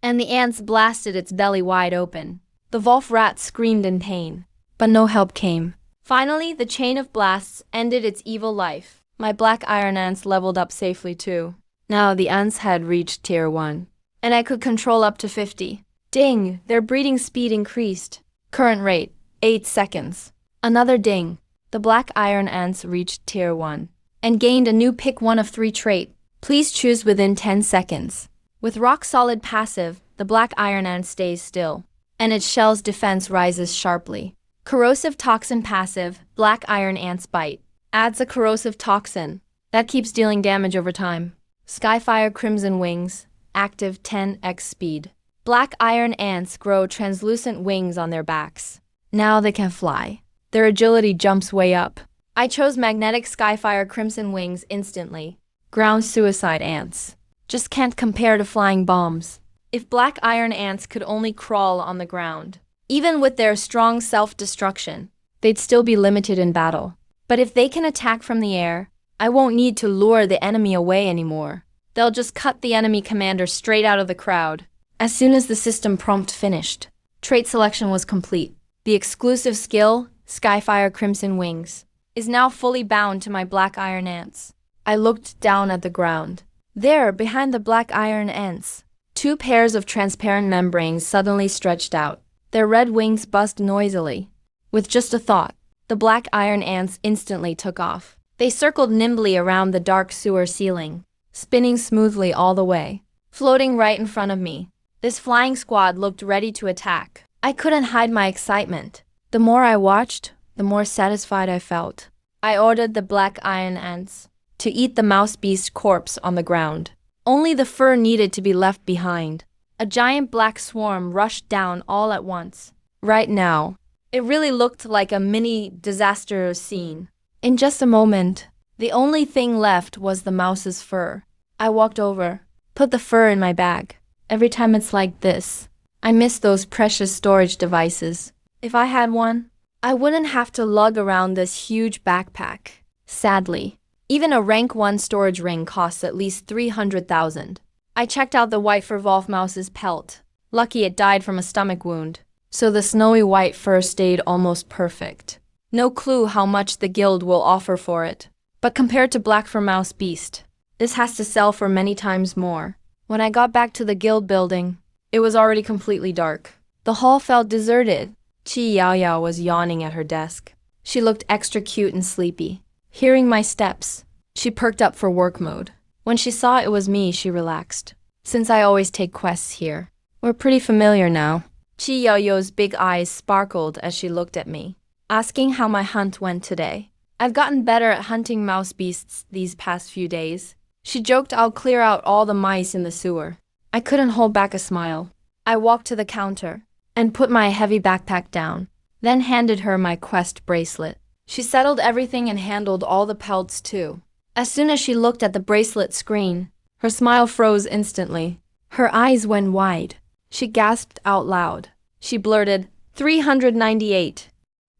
and the ants blasted its belly wide open. The Volf rat screamed in pain, but no help came. Finally, the chain of blasts ended its evil life. My black iron ants leveled up safely too. Now the ants had reached tier 1, and I could control up to 50. Ding! Their breeding speed increased. Current rate, 8 seconds. Another ding. The black iron ants reached tier 1, and gained a new pick 1 of 3 trait. Please choose within 10 seconds. With rock-solid passive, the black iron ant stays still, and its shell's defense rises sharply. Corrosive toxin passive, black iron ant's bite. Adds a corrosive toxin that keeps dealing damage over time. Skyfire crimson wings, active 10x speed. Black iron ants grow translucent wings on their backs. Now they can fly. Their agility jumps way up. I chose magnetic Skyfire crimson wings instantly. Ground suicide ants just can't compare to flying bombs. If black iron ants could only crawl on the ground, even with their strong self-destruction, they'd still be limited in battle. But if they can attack from the air, I won't need to lure the enemy away anymore. They'll just cut the enemy commander straight out of the crowd. As soon as the system prompt finished, trait selection was complete. The exclusive skill, Skyfire Crimson Wings. is now fully bound to my black iron ants. I looked down at the ground. There, behind the black iron ants, two pairs of transparent membranes suddenly stretched out. Their red wings buzzed noisily. With just a thought, the black iron ants instantly took off. They circled nimbly around the dark sewer ceiling, spinning smoothly all the way, floating right in front of me. This flying squad looked ready to attack. I couldn't hide my excitement. The more I watched, the more satisfied I felt. I ordered the black iron ants to eat the mouse beast corpse on the ground. Only the fur needed to be left behind. A giant black swarm rushed down all at once. Right now, it really looked like a mini disaster scene. In just a moment, the only thing left was the mouse's fur. I walked over, put the fur in my bag. Every time it's like this, I miss those precious storage devices. If I had one, I wouldn't have to lug around this huge backpack. Sadly, even a rank 1 storage ring costs at least 300,000. I checked out the white fur wolf mouse's pelt. Lucky it died from a stomach wound, so the snowy white fur stayed almost perfect. No clue how much the guild will offer for it. But compared to black fur mouse beast, this has to sell for many times more. When I got back to the guild building, it was already completely dark. The hall felt deserted. Qi Yaoyao was yawning at her desk. She looked extra cute and sleepy. Hearing my steps, she perked up for work mode. When she saw it was me, she relaxed. Since I always take quests here, we're pretty familiar now. Qi Yaoyao's big eyes sparkled as she looked at me, asking how my hunt went today. I've gotten better at hunting mouse beasts these past few days. She joked I'll clear out all the mice in the sewer. I couldn't hold back a smile. I walked to the counter and put my heavy backpack down, then handed her my quest bracelet. She settled everything and handled all the pelts too. As soon as she looked at the bracelet screen, her smile froze instantly. Her eyes went wide. She gasped out loud. She blurted, 398.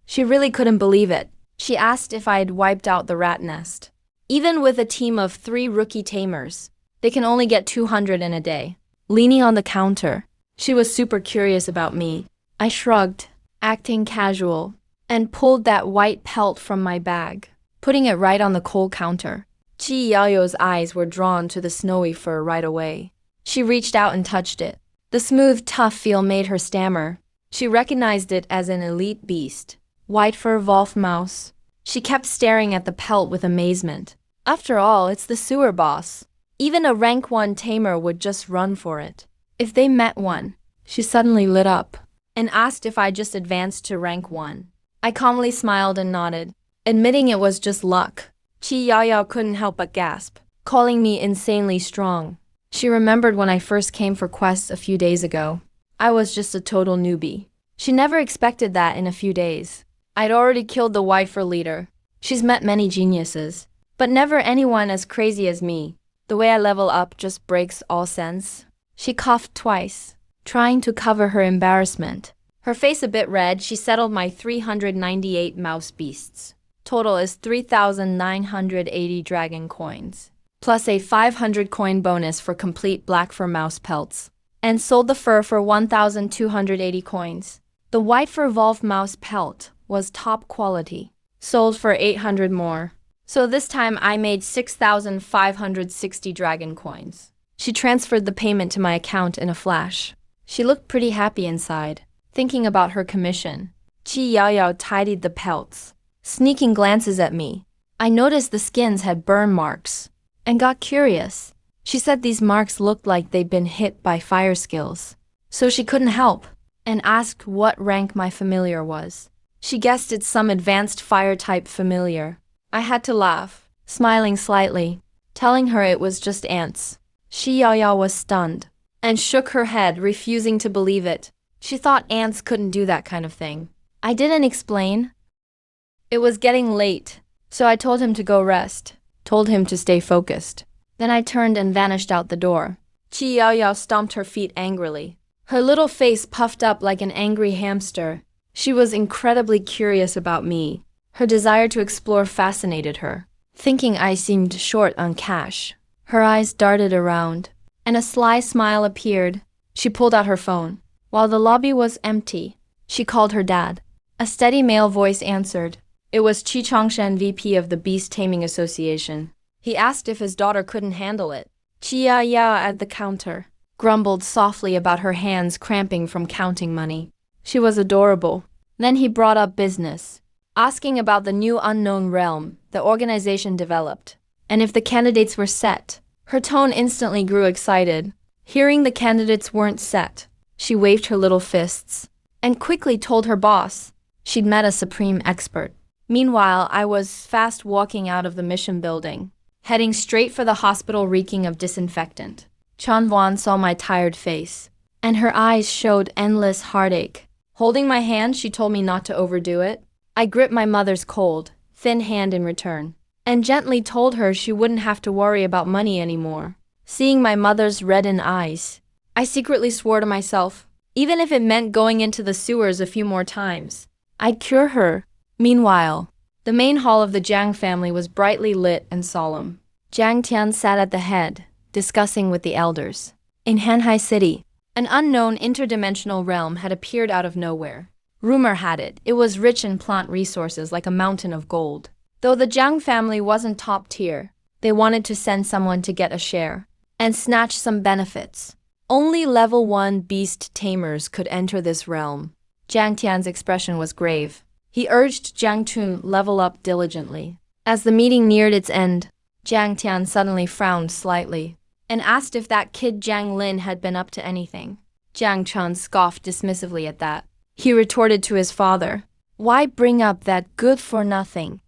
She really couldn't believe it. She asked if I'd wiped out the rat nest. Even with a team of 3 rookie tamers, they can only get 200 in a day. Leaning on the counter, she was super curious about me. I shrugged, acting casual, and pulled that white pelt from my bag, putting it right on the coal counter. Qi Yaoyao's eyes were drawn to the snowy fur right away. She reached out and touched it. The smooth, tough feel made her stammer. She recognized it as an elite beast. White fur wolf mouse. She kept staring at the pelt with amazement. After all, it's the sewer boss. Even a rank 1 tamer would just run for it. If they met one, she suddenly lit up and asked if I just advanced to rank 1. I calmly smiled and nodded, admitting it was just luck. Qi Yaoyao couldn't help but gasp, calling me insanely strong. She remembered when I first came for quests a few days ago. I was just a total newbie. She never expected that in a few days. I'd already killed the wifer leader. She's met many geniuses, but never anyone as crazy as me. The way I level up just breaks all sense. She coughed twice, trying to cover her embarrassment. Her face a bit red, she settled my 398 mouse beasts. Total is 3,980 dragon coins, plus a 500 coin bonus for complete black fur mouse pelts, and sold the fur for 1,280 coins. The white fur wolf mouse pelt was top quality, sold for 800 more. So this time I made 6,560 dragon coins. She transferred the payment to my account in a flash. She looked pretty happy inside, thinking about her commission. Qi Yaoyao tidied the pelts, sneaking glances at me. I noticed the skins had burn marks, and got curious. She said these marks looked like they'd been hit by fire skills, so she couldn't help, and asked what rank my familiar was. She guessed it's some advanced fire-type familiar. I had to laugh, smiling slightly, telling her it was just ants. Qi Yaoyao was stunned, and shook her head, refusing to believe it. She thought ants couldn't do that kind of thing. I didn't explain. It was getting late, so I told him to go rest, told him to stay focused. Then I turned and vanished out the door. Qi Yaoyao stomped her feet angrily. Her little face puffed up like an angry hamster. She was incredibly curious about me. Her desire to explore fascinated her. Thinking I seemed short on cash, her eyes darted around, and a sly smile appeared. She pulled out her phone. While the lobby was empty, she called her dad. A steady male voice answered. It was Chi Chongshan, VP of the Beast Taming Association. He asked if his daughter couldn't handle it. Chia Ya at the counter grumbled softly about her hands cramping from counting money. She was adorable. Then he brought up business, asking about the new unknown realm the organization developed, and if the candidates were set. Her tone instantly grew excited. Hearing the candidates weren't set, she waved her little fists and quickly told her boss she'd met a supreme expert. Meanwhile, I was fast walking out of the mission building, heading straight for the hospital reeking of disinfectant. Chan Wan saw my tired face, and her eyes showed endless heartache. Holding my hand, she told me not to overdo it. I gripped my mother's cold, thin hand in return, and gently told her she wouldn't have to worry about money anymore. Seeing my mother's reddened eyes, I secretly swore to myself, even if it meant going into the sewers a few more times, I'd cure her. Meanwhile, the main hall of the Jiang family was brightly lit and solemn. Jiang Tian sat at the head, discussing with the elders. In Hanhai City, an unknown interdimensional realm had appeared out of nowhere. Rumor had it was rich in plant resources like a mountain of gold. Though the Jiang family wasn't top tier, they wanted to send someone to get a share and snatch some benefits. Only level 1 beast tamers could enter this realm. Jiang Tian's expression was grave. He urged Jiang Chun level up diligently. As the meeting neared its end, Jiang Tian suddenly frowned slightly and asked if that kid Jiang Lin had been up to anything. Jiang Chun scoffed dismissively at that. He retorted to his father, "Why bring up that good-for-nothing?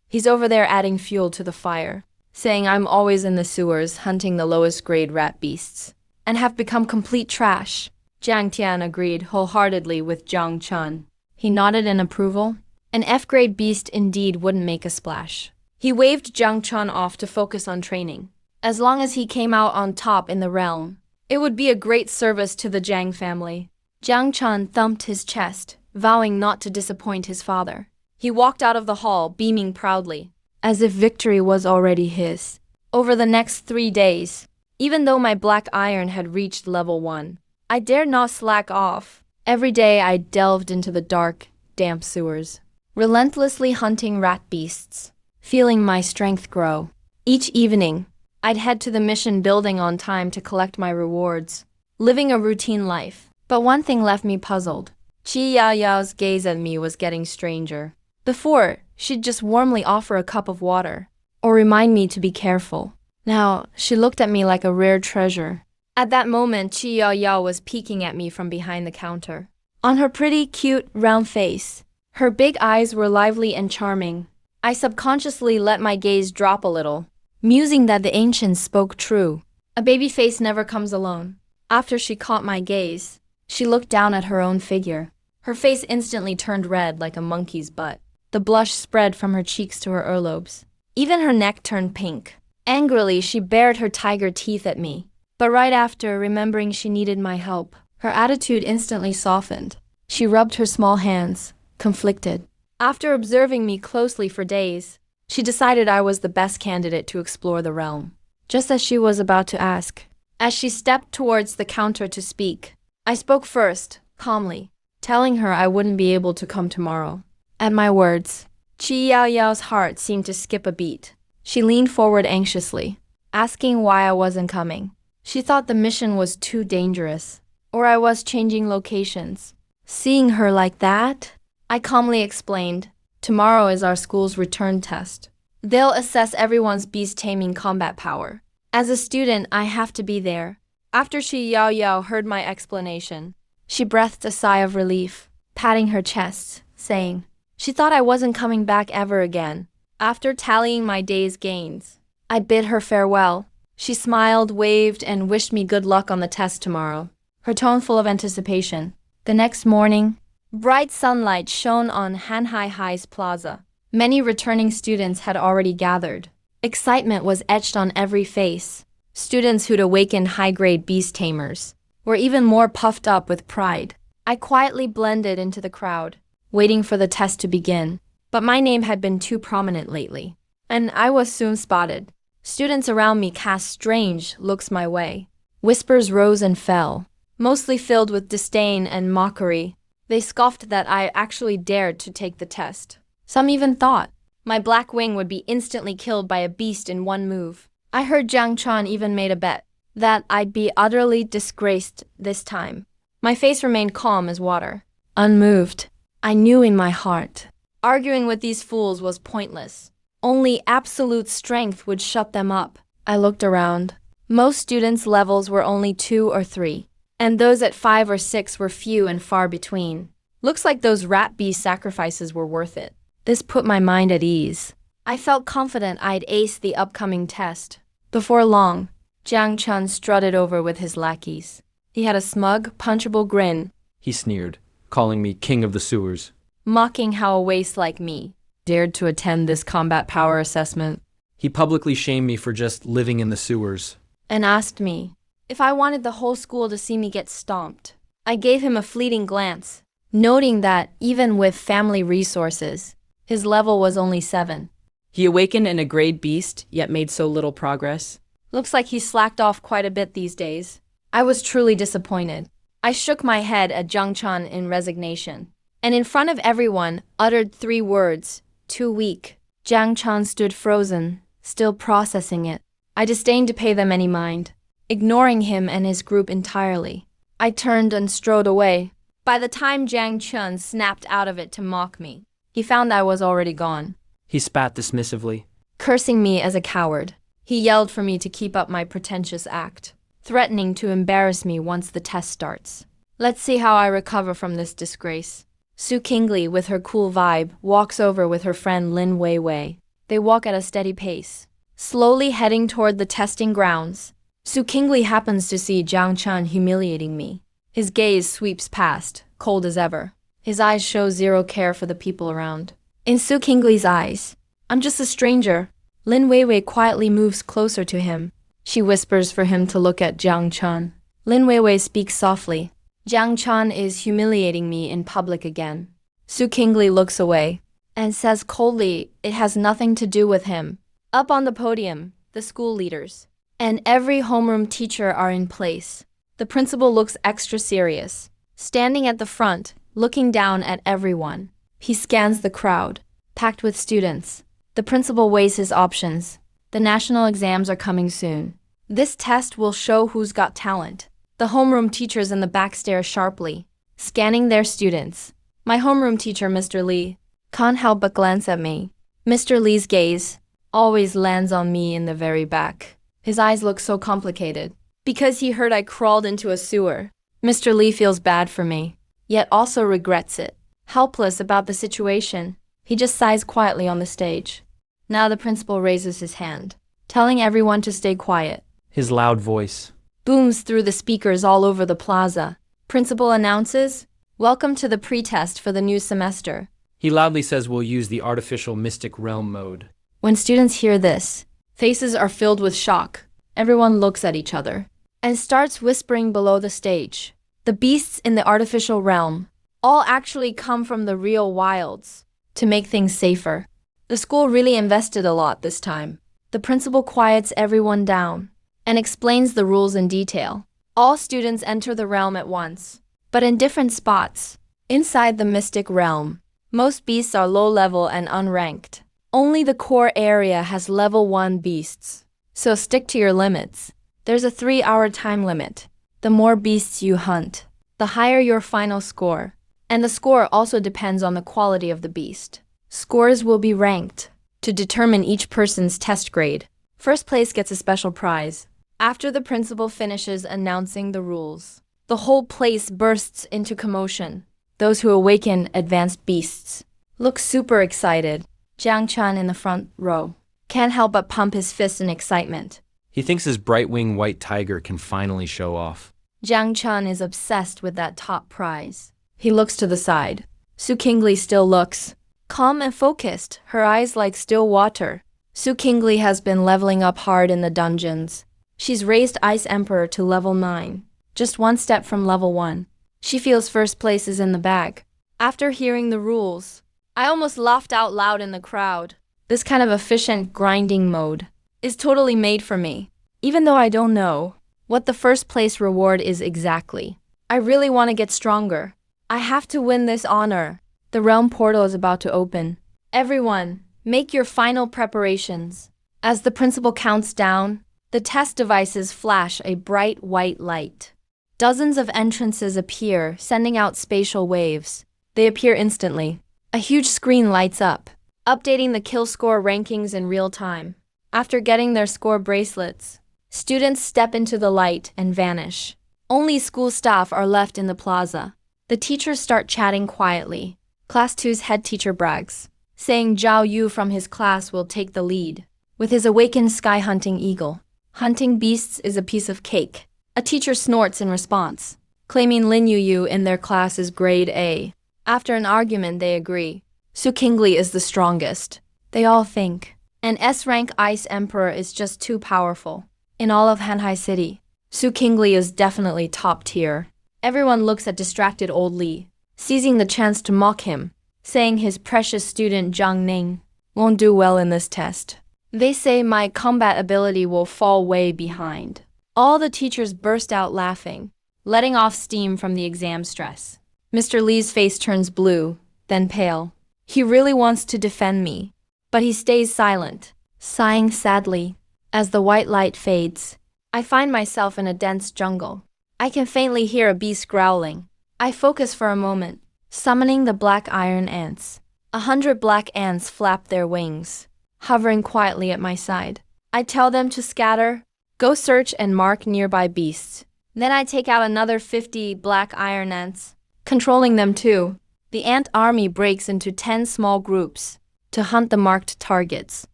He's over there adding fuel to the fire, saying I'm always in the sewers hunting the lowest-grade rat beasts, and have become complete trash." Jiang Tian agreed wholeheartedly with Jiang Chun. He nodded in approval. An F-grade beast indeed wouldn't make a splash. He waved Jiang Chun off to focus on training. As long as he came out on top in the realm, it would be a great service to the Jiang family. Jiang Chun thumped his chest, vowing not to disappoint his father. He walked out of the hall, beaming proudly, as if victory was already his. Over the next 3 days, even though my black iron had reached level 1, I dared not slack off. Every day I delved into the dark, damp sewers, relentlessly hunting rat beasts, feeling my strength grow. Each evening, I'd head to the mission building on time to collect my rewards, living a routine life. But one thing left me puzzled. Chi Yao Yao's gaze at me was getting stranger. Before, she'd just warmly offer a cup of water, or remind me to be careful. Now, she looked at me like a rare treasure. At that moment, Chi Yao Yao was peeking at me from behind the counter. On her pretty, cute, round face, her big eyes were lively and charming. I subconsciously let my gaze drop a little, musing that the ancients spoke true. A baby face never comes alone. After she caught my gaze, she looked down at her own figure. Her face instantly turned red like a monkey's butt. The blush spread from her cheeks to her earlobes. Even her neck turned pink. Angrily, she bared her tiger teeth at me. But right after, remembering she needed my help, her attitude instantly softened. She rubbed her small hands, conflicted. After observing me closely for days, she decided I was the best candidate to explore the realm. Just as she was about to ask, as she stepped towards the counter to speak, I spoke first, calmly, telling her I wouldn't be able to come tomorrow. At my words, Chi Yao Yao's heart seemed to skip a beat. She leaned forward anxiously, asking why I wasn't coming. She thought the mission was too dangerous, or I was changing locations. Seeing her like that, I calmly explained, tomorrow is our school's return test. They'll assess everyone's beast taming combat power. As a student, I have to be there. After Chi Yao Yao heard my explanation, she breathed a sigh of relief, patting her chest, saying, she thought I wasn't coming back ever again. After tallying my day's gains, I bid her farewell. She smiled, waved, and wished me good luck on the test tomorrow, her tone full of anticipation. The next morning, bright sunlight shone on Hanhai High's plaza. Many returning students had already gathered. Excitement was etched on every face. Students who'd awakened high-grade beast tamers were even more puffed up with pride. I quietly blended into the crowd, waiting for the test to begin. But my name had been too prominent lately, and I was soon spotted. Students around me cast strange looks my way. Whispers rose and fell, mostly filled with disdain and mockery. They scoffed that I actually dared to take the test. Some even thought my black wing would be instantly killed by a beast in one move. I heard Jiang Chuan even made a bet that I'd be utterly disgraced this time. My face remained calm as water, unmoved. I knew in my heart, arguing with these fools was pointless. Only absolute strength would shut them up. I looked around. Most students' levels were only 2 or 3, and those at 5 or 6 were few and far between. Looks like those rat beast sacrifices were worth it. This put my mind at ease. I felt confident I'd ace the upcoming test. Before long, Jiang Chun strutted over with his lackeys. He had a smug, punchable grin, He sneered, calling me king of the sewers. mocking how a waste like me Dared to attend this combat power assessment. He publicly shamed me for just living in the sewers. and asked me if I wanted the whole school to see me get stomped. I gave him a fleeting glance, noting that even with family resources, his level was only 7. He awakened in a grade beast, yet made so little progress. Looks like he slacked off quite a bit these days. I was truly disappointed. I shook my head at Jiang Chun in resignation, and in front of everyone uttered 3 words, too weak. Jiang Chun stood frozen, still processing it. I disdained to pay them any mind, ignoring him and his group entirely. I turned and strode away. By the time Jiang Chun snapped out of it to mock me, he found I was already gone. He spat dismissively. Cursing me as a coward, he yelled for me to keep up my pretentious act, threatening to embarrass me once the test starts. Let's see how I recover from this disgrace. Su Qingli, with her cool vibe, walks over with her friend Lin Weiwei. They walk at a steady pace, slowly heading toward the testing grounds. Su Qingli happens to see Jiang Chun humiliating me. His gaze sweeps past, cold as ever. His eyes show zero care for the people around. In Su Qingli's eyes, I'm just a stranger. Lin Weiwei quietly moves closer to him. She whispers for him to look at Jiang Chun. Lin Weiwei speaks softly. Jiang Chun is humiliating me in public again. Su Qingli looks away and says coldly it has nothing to do with him. Up on the podium, the school leaders and every homeroom teacher are in place. The principal looks extra serious, standing at the front, looking down at everyone. He scans the crowd, packed with students. The principal weighs his options. The national exams are coming soon. This test will show who's got talent. The homeroom teachers in the back stare sharply, scanning their students. My homeroom teacher, Mr. Lee, can't help but glance at me. Mr. Lee's gaze always lands on me in the very back. His eyes look so complicated. Because he heard I crawled into a sewer, Mr. Lee feels bad for me, yet also regrets it. Helpless about the situation, he just sighs quietly on the stage. Now the principal raises his hand, telling everyone to stay quiet. His loud voice Booms through the speakers all over the plaza. Principal announces, "Welcome to the pretest for the new semester." He loudly says we'll use the artificial mystic realm mode. When students hear this, faces are filled with shock. Everyone looks at each other and starts whispering below the stage. The beasts in the artificial realm all actually come from the real wilds. To make things safer, the school really invested a lot this time. The principal quiets everyone down and explains the rules in detail. All students enter the realm at once, but in different spots. Inside the mystic realm, most beasts are low level and unranked. Only the core area has level 1 beasts, so stick to your limits. There's a 3-hour time limit. The more beasts you hunt, the higher your final score. And the score also depends on the quality of the beast. Scores will be ranked to determine each person's test grade. First place gets a special prize. After the principal finishes announcing the rules, the whole place bursts into commotion. Those who awaken advanced beasts look super excited. Jiang Chun in the front row can't help but pump his fist in excitement. He thinks his bright-winged white tiger can finally show off. Jiang Chun is obsessed with that top prize. He looks to the side. Su Qingli still looks calm and focused, her eyes like still water. Su Qingli has been leveling up hard in the dungeons. She's raised Ice Emperor to level 9, just one step from level 1. She feels first place is in the bag. After hearing the rules, I almost laughed out loud in the crowd. This kind of efficient grinding mode is totally made for me, even though I don't know what the first place reward is exactly. I really want to get stronger. I have to win this honor. The realm portal is about to open. Everyone, make your final preparations. As the principal counts down, the test devices flash a bright white light. Dozens of entrances appear, sending out spatial waves. They appear instantly. A huge screen lights up, updating the kill score rankings in real time. After getting their score bracelets, students step into the light and vanish. Only school staff are left in the plaza. The teachers start chatting quietly. Class 2's head teacher brags, saying Zhao Yu from his class will take the lead. With his awakened sky-hunting eagle, hunting beasts is a piece of cake. A teacher snorts in response, claiming Lin Yu in their class is grade A. After an argument, they agree. Su Qingli is the strongest. They all think. An S-rank ice emperor is just too powerful. In all of Hanhai City, Su Qingli is definitely top tier. Everyone looks at distracted old Li, seizing the chance to mock him, saying his precious student Zhang Ning won't do well in this test. They say my combat ability will fall way behind. All the teachers burst out laughing, letting off steam from the exam stress. Mr. Li's face turns blue, then pale. He really wants to defend me, but he stays silent, sighing sadly. As the white light fades, I find myself in a dense jungle. I can faintly hear a beast growling. I focus for a moment, summoning the black iron ants. 100 black ants flap their wings, hovering quietly at my side. I tell them to scatter, go search and mark nearby beasts. Then I take out another 50 black iron ants, controlling them too. The ant army breaks into 10 small groups to hunt the marked targets.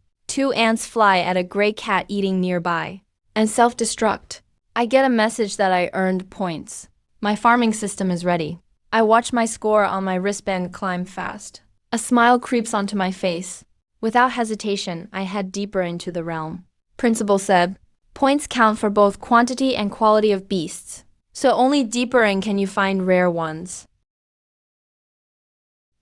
2 ants fly at a gray cat eating nearby and self-destruct. I get a message that I earned points. My farming system is ready. I watch my score on my wristband climb fast. A smile creeps onto my face. Without hesitation, I head deeper into the realm. Principal said, points count for both quantity and quality of beasts, so only deeper in can you find rare ones.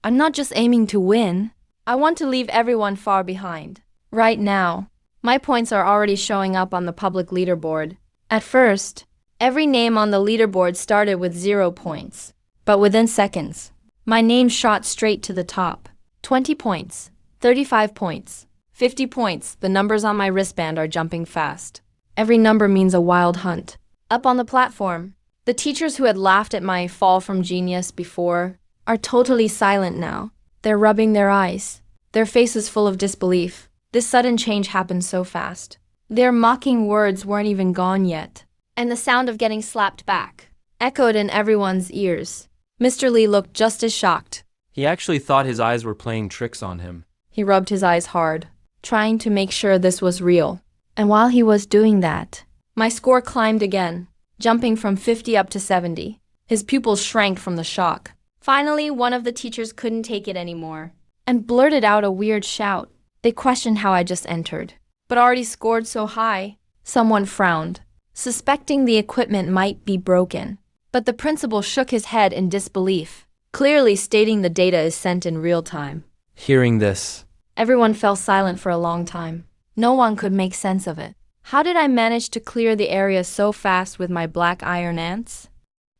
I'm not just aiming to win. I want to leave everyone far behind. Right now, my points are already showing up on the public leaderboard. At first, every name on the leaderboard started with 0 points, but within seconds, my name shot straight to the top. 20 points, 35 points, 50 points. The numbers on my wristband are jumping fast. Every number means a wild hunt. Up on the platform, the teachers who had laughed at my fall from genius before are totally silent now. They're rubbing their eyes, their faces full of disbelief. This sudden change happened so fast. Their mocking words weren't even gone yet, and the sound of getting slapped back echoed in everyone's ears. Mr. Li looked just as shocked. He actually thought his eyes were playing tricks on him. He rubbed his eyes hard, trying to make sure this was real. And while he was doing that, my score climbed again, jumping from 50 up to 70. His pupils shrank from the shock. Finally, one of the teachers couldn't take it anymore and blurted out a weird shout. They questioned how I just entered, but already scored so high. Someone frowned, suspecting the equipment might be broken. But the principal shook his head in disbelief, clearly stating the data is sent in real time. Hearing this, everyone fell silent for a long time. No one could make sense of it. How did I manage to clear the area so fast with my black iron ants?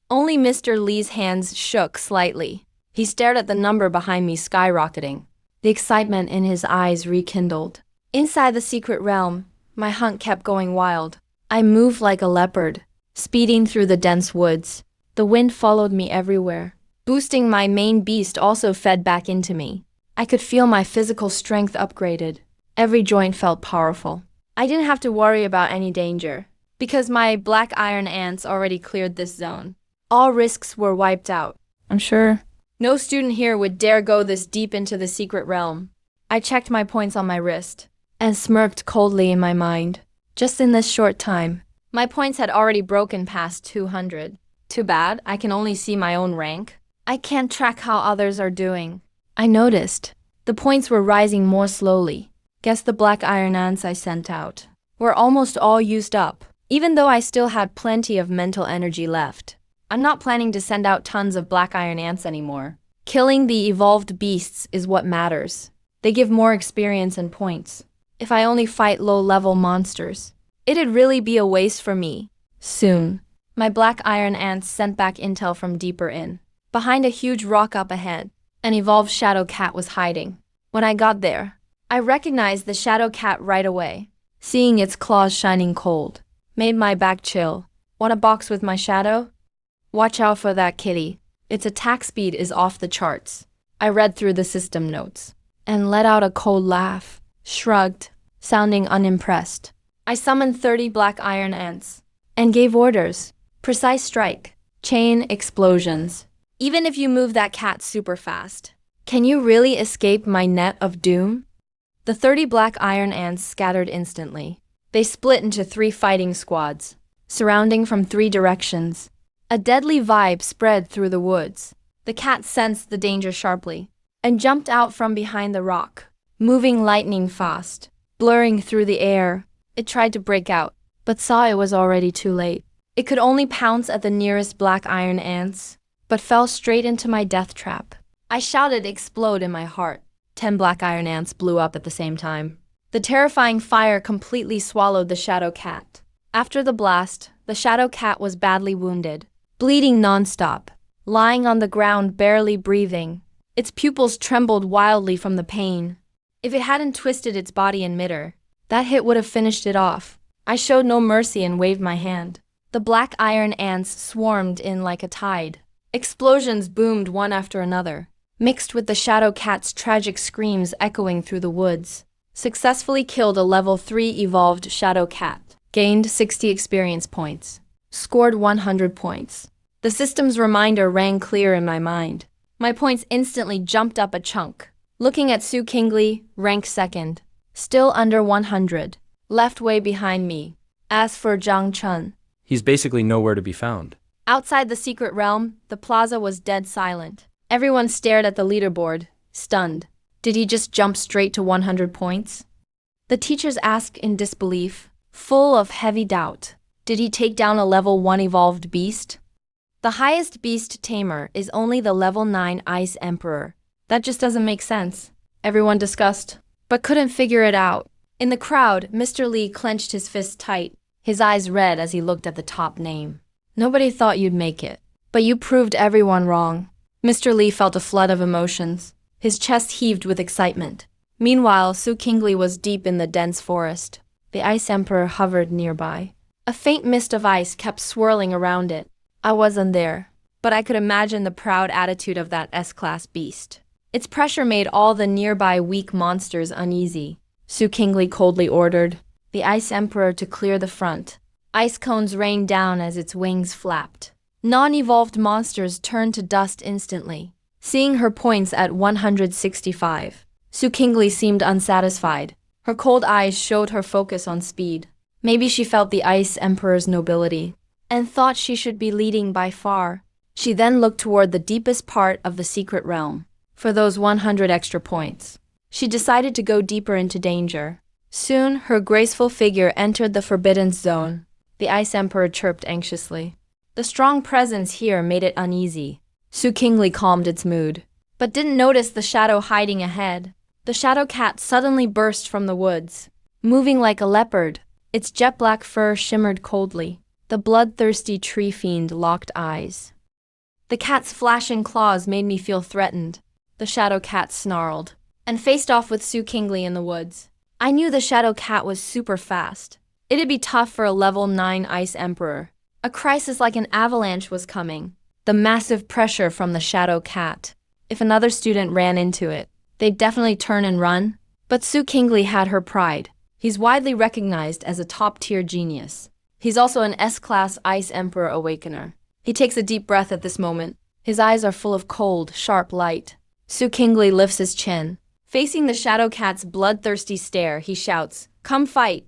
Only Mr. Li's hands shook slightly. He stared at the number behind me skyrocketing. The excitement in his eyes rekindled. Inside the secret realm, my hunt kept going wild. I moved like a leopard, speeding through the dense woods. The wind followed me everywhere. Boosting my main beast also fed back into me. I could feel my physical strength upgraded. Every joint felt powerful. I didn't have to worry about any danger, because my black iron ants already cleared this zone. All risks were wiped out. I'm sure no student here would dare go this deep into the secret realm. I checked my points on my wrist and smirked coldly in my mind. Just in this short time, my points had already broken past 200. Too bad, I can only see my own rank. I can't track how others are doing. I noticed the points were rising more slowly. Guess the black iron ants I sent out were almost all used up, even though I still had plenty of mental energy left. I'm not planning to send out tons of black iron ants anymore. Killing the evolved beasts is what matters. They give more experience and points. If I only fight low-level monsters, it'd really be a waste for me. Soon, my black iron ants sent back intel from deeper in. Behind a huge rock up ahead, an evolved shadow cat was hiding. When I got there, I recognized the shadow cat right away. Seeing its claws shining cold made my back chill. Want a box with my shadow? Watch out for that kitty. Its attack speed is off the charts. I read through the system notes and let out a cold laugh, shrugged, sounding unimpressed. I summoned 30 black iron ants and gave orders. Precise strike, chain explosions. Even if you move that cat super fast, can you really escape my net of doom? The 30 black iron ants scattered instantly. They split into 3 fighting squads, surrounding from 3 directions. A deadly vibe spread through the woods. The cat sensed the danger sharply and jumped out from behind the rock, moving lightning fast, blurring through the air. It tried to break out, but saw it was already too late. It could only pounce at the nearest black iron ants, but fell straight into my death trap. I shouted explode in my heart. 10 black iron ants blew up at the same time. The terrifying fire completely swallowed the shadow cat. After the blast, the shadow cat was badly wounded, bleeding nonstop, lying on the ground barely breathing. Its pupils trembled wildly from the pain. If it hadn't twisted its body in midair, that hit would have finished it off. I showed no mercy and waved my hand. The black iron ants swarmed in like a tide. Explosions boomed one after another, mixed with the shadow cat's tragic screams echoing through the woods. Successfully killed a level 3 evolved shadow cat. Gained 60 experience points. Scored 100 points. The system's reminder rang clear in my mind. My points instantly jumped up a chunk. Looking at Su Kingley, rank 2nd. Still under 100. Left way behind me. As for Zhang Chun, He's basically nowhere to be found. outside the secret realm, the plaza was dead silent. Everyone stared at the leaderboard, stunned. Did he just jump straight to 100 points? The teachers asked in disbelief, full of heavy doubt. Did he take down a level 1 evolved beast? The highest beast tamer is only the level 9 Ice Emperor. That just doesn't make sense. Everyone discussed, but couldn't figure it out. In the crowd, Mr. Lee clenched his fists tight, his eyes red as he looked at the top name. Nobody thought you'd make it, but you proved everyone wrong. Mr. Lee felt a flood of emotions. His chest heaved with excitement. Meanwhile, Su Kingley was deep in the dense forest. The Ice Emperor hovered nearby. A faint mist of ice kept swirling around it. I wasn't there, but I could imagine the proud attitude of that S-class beast. Its pressure made all the nearby weak monsters uneasy. Su Kingley coldly ordered the Ice Emperor to clear the front. Ice cones rained down as its wings flapped. Non-evolved monsters turned to dust instantly. Seeing her points at 165, Su Kingley seemed unsatisfied. Her cold eyes showed her focus on speed. Maybe she felt the Ice Emperor's nobility and thought she should be leading by far. She then looked toward the deepest part of the secret realm for those 100 extra points. She decided to go deeper into danger. Soon, her graceful figure entered the forbidden zone. The Ice Emperor chirped anxiously. The strong presence here made it uneasy. Su Kingley calmed its mood, but didn't notice the shadow hiding ahead. The shadow cat suddenly burst from the woods, moving like a leopard. Its jet-black fur shimmered coldly. The bloodthirsty tree fiend locked eyes. The cat's flashing claws made me feel threatened. The shadow cat snarled and faced off with Su Kingley in the woods. I knew the shadow cat was super fast. It'd be tough for a level 9 Ice Emperor. A crisis like an avalanche was coming. The massive pressure from the shadow cat. If another student ran into it, they'd definitely turn and run. But Su Kingley had her pride. He's widely recognized as a top-tier genius. He's also an S-class Ice Emperor Awakener. He takes a deep breath at this moment. His eyes are full of cold, sharp light. Su Kingley lifts his chin. Facing the shadow cat's bloodthirsty stare, he shouts, "Come fight!"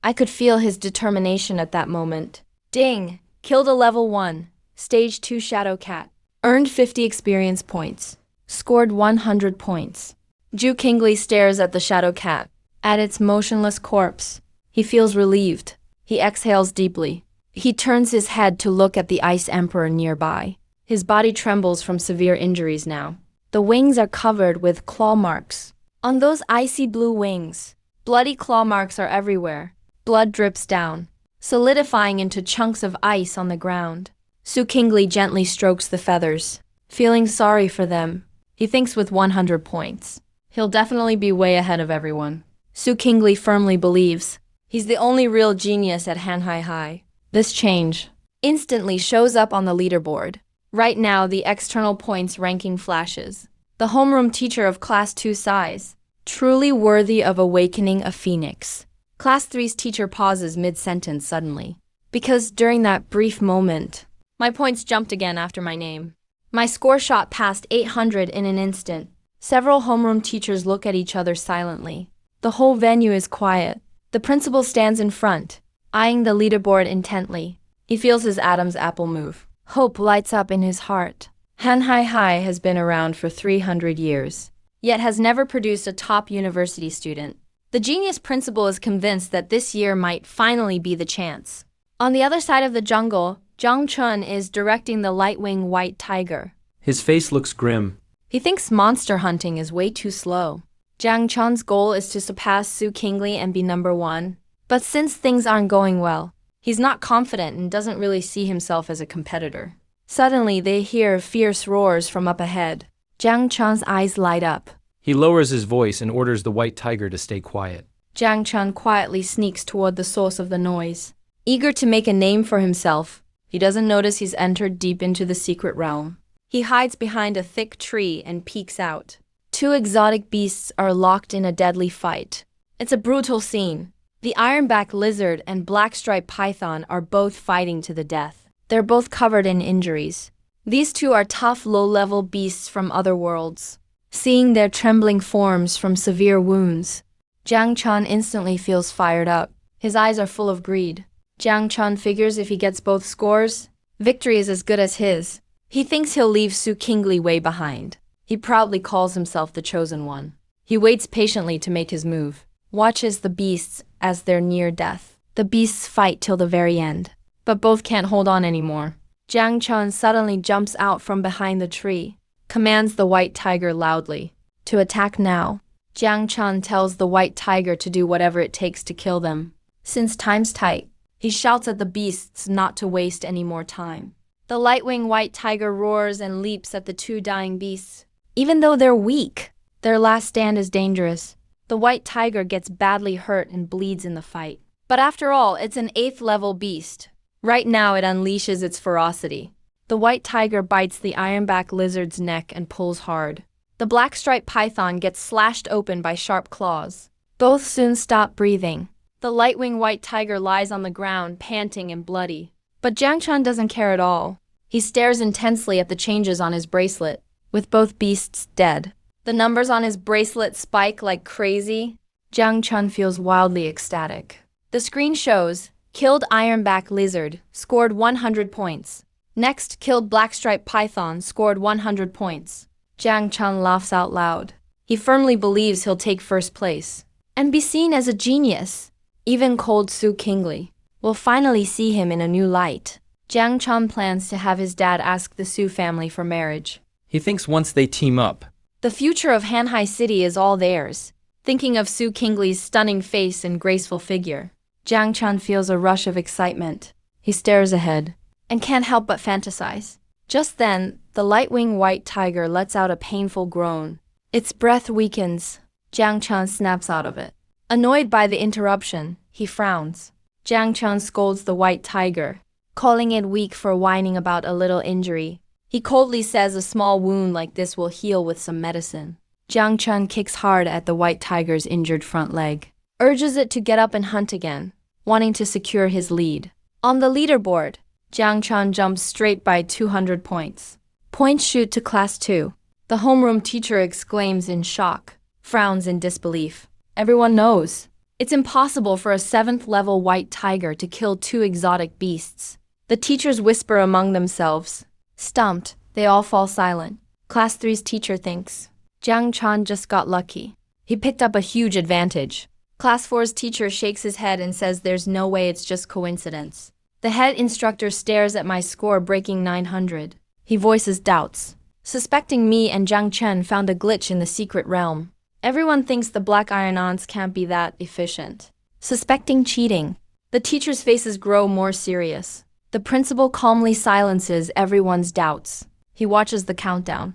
I could feel his determination at that moment. Ding! Killed a level 1, stage 2 shadow cat. Earned 50 experience points. Scored 100 points. Su Kingley stares at the shadow cat, at its motionless corpse. He feels relieved. He exhales deeply. He turns his head to look at the Ice Emperor nearby. His body trembles from severe injuries now. The wings are covered with claw marks. On those icy blue wings, bloody claw marks are everywhere. Blood drips down, solidifying into chunks of ice on the ground. Su Kingley gently strokes the feathers, feeling sorry for them. He thinks with 100 points. He'll definitely be way ahead of everyone. Su Kingli firmly believes he's the only real genius at Hanhai High. This change instantly shows up on the leaderboard. Right now, the external points ranking flashes. The homeroom teacher of Class 2 sighs, truly worthy of awakening a phoenix. Class 3's teacher pauses mid-sentence suddenly. Because during that brief moment, my points jumped again after my name. My score shot past 800 in an instant. Several homeroom teachers look at each other silently. The whole venue is quiet. The principal stands in front, eyeing the leaderboard intently. He feels his Adam's apple move. Hope lights up in his heart. Hanhai High has been around for 300 years, yet has never produced a top university student. The genius principal is convinced that this year might finally be the chance. On the other side of the jungle, Zhang Chun is directing the Lightwing White Tiger. His face looks grim. He thinks monster hunting is way too slow. Zhang Chun's goal is to surpass Su Kingli and be number 1. But since things aren't going well, he's not confident and doesn't really see himself as a competitor. Suddenly, they hear fierce roars from up ahead. Zhang Chun's eyes light up. He lowers his voice and orders the white tiger to stay quiet. Zhang Chun quietly sneaks toward the source of the noise. Eager to make a name for himself, he doesn't notice he's entered deep into the secret realm. He hides behind a thick tree and peeks out. 2 exotic beasts are locked in a deadly fight. It's a brutal scene. The ironback lizard and black-striped python are both fighting to the death. They're both covered in injuries. These 2 are tough, low-level beasts from other worlds. Seeing their trembling forms from severe wounds, Zhang Chun instantly feels fired up. His eyes are full of greed. Zhang Chun figures if he gets both scores, victory is as good as his. He thinks he'll leave Su Kingli way behind. He proudly calls himself the chosen one. He waits patiently to make his move, watches the beasts as they're near death. The beasts fight till the very end, but both can't hold on anymore. Zhang Chun suddenly jumps out from behind the tree, commands the white tiger loudly to attack now. Zhang Chun tells the white tiger to do whatever it takes to kill them. Since time's tight, he shouts at the beasts not to waste any more time. The Lightwing White Tiger roars and leaps at the 2 dying beasts. Even though they're weak, their last stand is dangerous. The White Tiger gets badly hurt and bleeds in the fight. But after all, it's an 8th level beast. Right now it unleashes its ferocity. The White Tiger bites the ironback lizard's neck and pulls hard. The black-striped python gets slashed open by sharp claws. Both soon stop breathing. The Lightwing White Tiger lies on the ground, panting and bloody. But Zhang Chun doesn't care at all. He stares intensely at the changes on his bracelet, with both beasts dead. The numbers on his bracelet spike like crazy. Zhang Chun feels wildly ecstatic. The screen shows, killed ironback lizard, scored 100 points. Next, killed black-striped python, scored 100 points. Zhang Chun laughs out loud. He firmly believes he'll take first place and be seen as a genius. Even cold Su Kingli will finally see him in a new light. Zhang Chun plans to have his dad ask the Su family for marriage. He thinks once they team up, the future of Hanhai City is all theirs. Thinking of Su Kingli's stunning face and graceful figure, Zhang Chun feels a rush of excitement. He stares ahead and can't help but fantasize. Just then, the Lightwing White Tiger lets out a painful groan. Its breath weakens. Zhang Chun snaps out of it. Annoyed by the interruption, he frowns. Zhang Chun scolds the White Tiger, calling it weak for whining about a little injury. He coldly says a small wound like this will heal with some medicine. Zhang Chun kicks hard at the White Tiger's injured front leg, urges it to get up and hunt again, wanting to secure his lead. On the leaderboard, Zhang Chun jumps straight by 200 points. Points shoot to Class 2. The homeroom teacher exclaims in shock, frowns in disbelief. Everyone knows. It's impossible for a 7th level white tiger to kill 2 exotic beasts. The teachers whisper among themselves. Stumped, they all fall silent. Class 3's teacher thinks, Zhang Chun just got lucky. He picked up a huge advantage. Class 4's teacher shakes his head and says there's no way it's just coincidence. The head instructor stares at my score breaking 900. He voices doubts, suspecting me and Zhang Chen found a glitch in the secret realm. Everyone thinks the Black Iron-Ons can't be that efficient. Suspecting cheating. The teachers' faces grow more serious. The principal calmly silences everyone's doubts. He watches the countdown.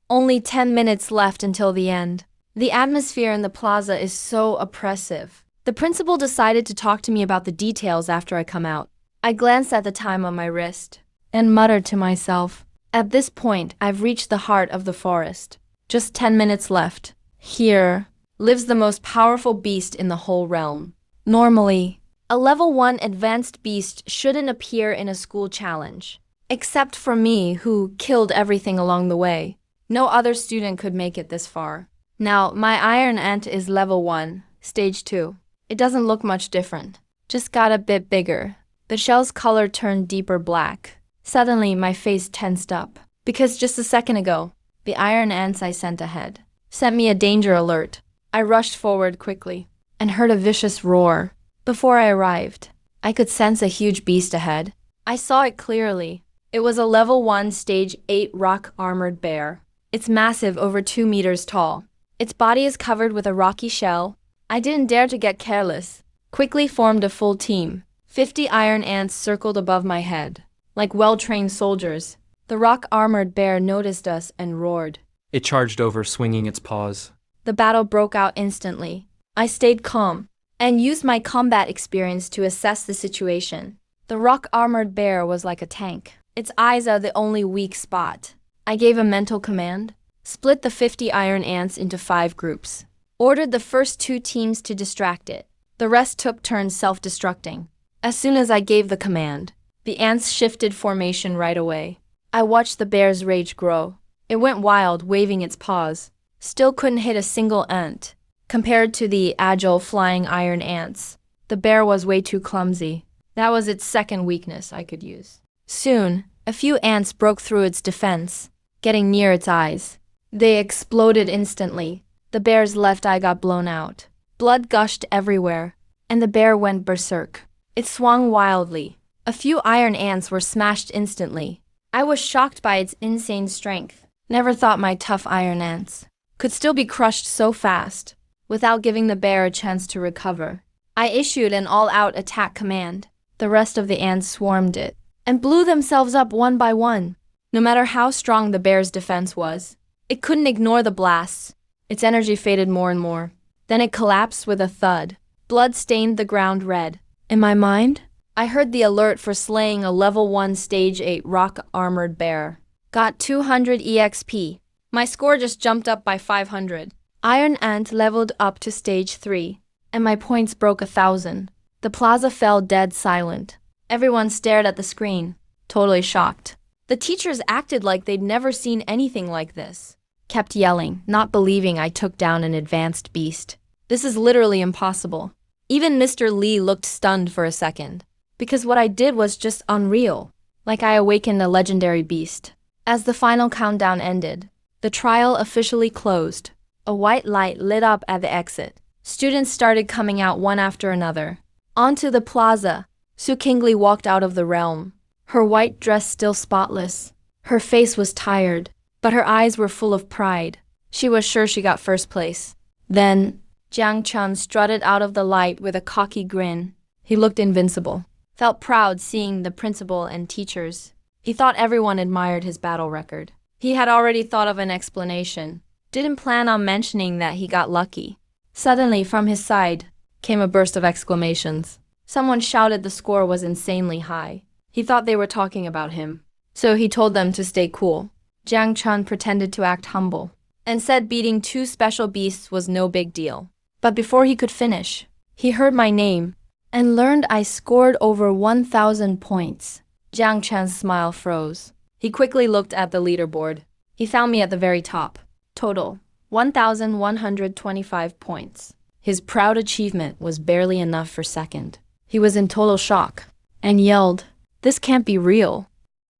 Only 10 minutes left until the end. The atmosphere in the plaza is so oppressive. The principal decided to talk to me about the details after I come out. I glanced at the time on my wrist and muttered to myself, at this point, I've reached the heart of the forest. Just 10 minutes left. Here lives the most powerful beast in the whole realm. Normally, a level 1 advanced beast shouldn't appear in a school challenge. Except for me, who killed everything along the way. No other student could make it this far. Now, my iron ant is level 1, stage 2. It doesn't look much different. Just got a bit bigger. The shell's color turned deeper black. Suddenly, my face tensed up. Because just a second ago, the iron ants I sent ahead sent me a danger alert. I rushed forward quickly and heard a vicious roar. Before I arrived, I could sense a huge beast ahead. I saw it clearly. It was a level 1 stage 8 rock armored bear. It's massive, over 2 meters tall. Its body is covered with a rocky shell. I didn't dare to get careless. Quickly formed a full team. 50 iron ants circled above my head. Like well-trained soldiers, the rock-armored bear noticed us and roared. It charged over, swinging its paws. The battle broke out instantly. I stayed calm and used my combat experience to assess the situation. The rock-armored bear was like a tank. Its eyes are the only weak spot. I gave a mental command, split the 50 iron ants into 5 groups, ordered the first 2 teams to distract it. The rest took turns self-destructing. As soon as I gave the command, the ants shifted formation right away. I watched the bear's rage grow. It went wild, waving its paws. Still couldn't hit a single ant. Compared to the agile flying iron ants, the bear was way too clumsy. That was its second weakness I could use. Soon, a few ants broke through its defense, getting near its eyes. They exploded instantly. The bear's left eye got blown out. Blood gushed everywhere, and the bear went berserk. It swung wildly. A few iron ants were smashed instantly. I was shocked by its insane strength. Never thought my tough iron ants could still be crushed so fast, without giving the bear a chance to recover. I issued an all-out attack command. The rest of the ants swarmed it, and blew themselves up one by one. No matter how strong the bear's defense was, it couldn't ignore the blasts. Its energy faded more and more. Then it collapsed with a thud. Blood stained the ground red. In my mind, I heard the alert for slaying a level 1 stage 8 rock-armored bear. Got 200 EXP. My score just jumped up by 500. Iron Ant leveled up to stage 3, and my points broke 1,000. The plaza fell dead silent. Everyone stared at the screen, totally shocked. The teachers acted like they'd never seen anything like this. Kept yelling, not believing I took down an advanced beast. This is literally impossible. Even Mr. Lee looked stunned for a second. Because what I did was just unreal, like I awakened a legendary beast. As the final countdown ended, the trial officially closed. A white light lit up at the exit. Students started coming out one after another. Onto the plaza, Su Kingli walked out of the realm. Her white dress still spotless. Her face was tired, but her eyes were full of pride. She was sure she got first place. Then, Jiang Chun strutted out of the light with a cocky grin. He looked invincible. Felt proud seeing the principal and teachers. He thought everyone admired his battle record. He had already thought of an explanation. Didn't plan on mentioning that he got lucky. Suddenly, from his side, came a burst of exclamations. Someone shouted the score was insanely high. He thought they were talking about him. So he told them to stay cool. Jiang Chun pretended to act humble and said beating 2 special beasts was no big deal. But before he could finish, he heard my name and learned I scored over 1,000 points. Jiang Chun's smile froze. He quickly looked at the leaderboard. He found me at the very top. Total, 1,125 points. His proud achievement was barely enough for second. He was in total shock and yelled, "This can't be real."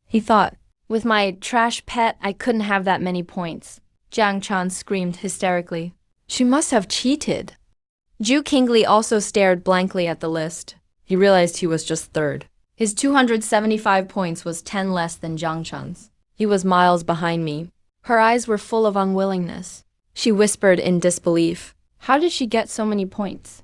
He thought, with my trash pet, I couldn't have that many points. Jiang Chun screamed hysterically. She must have cheated. Ju Kingli also stared blankly at the list. He realized he was just third. His 275 points was 10 less than Jiang Chun's. He was miles behind me. Her eyes were full of unwillingness. She whispered in disbelief. How did she get so many points?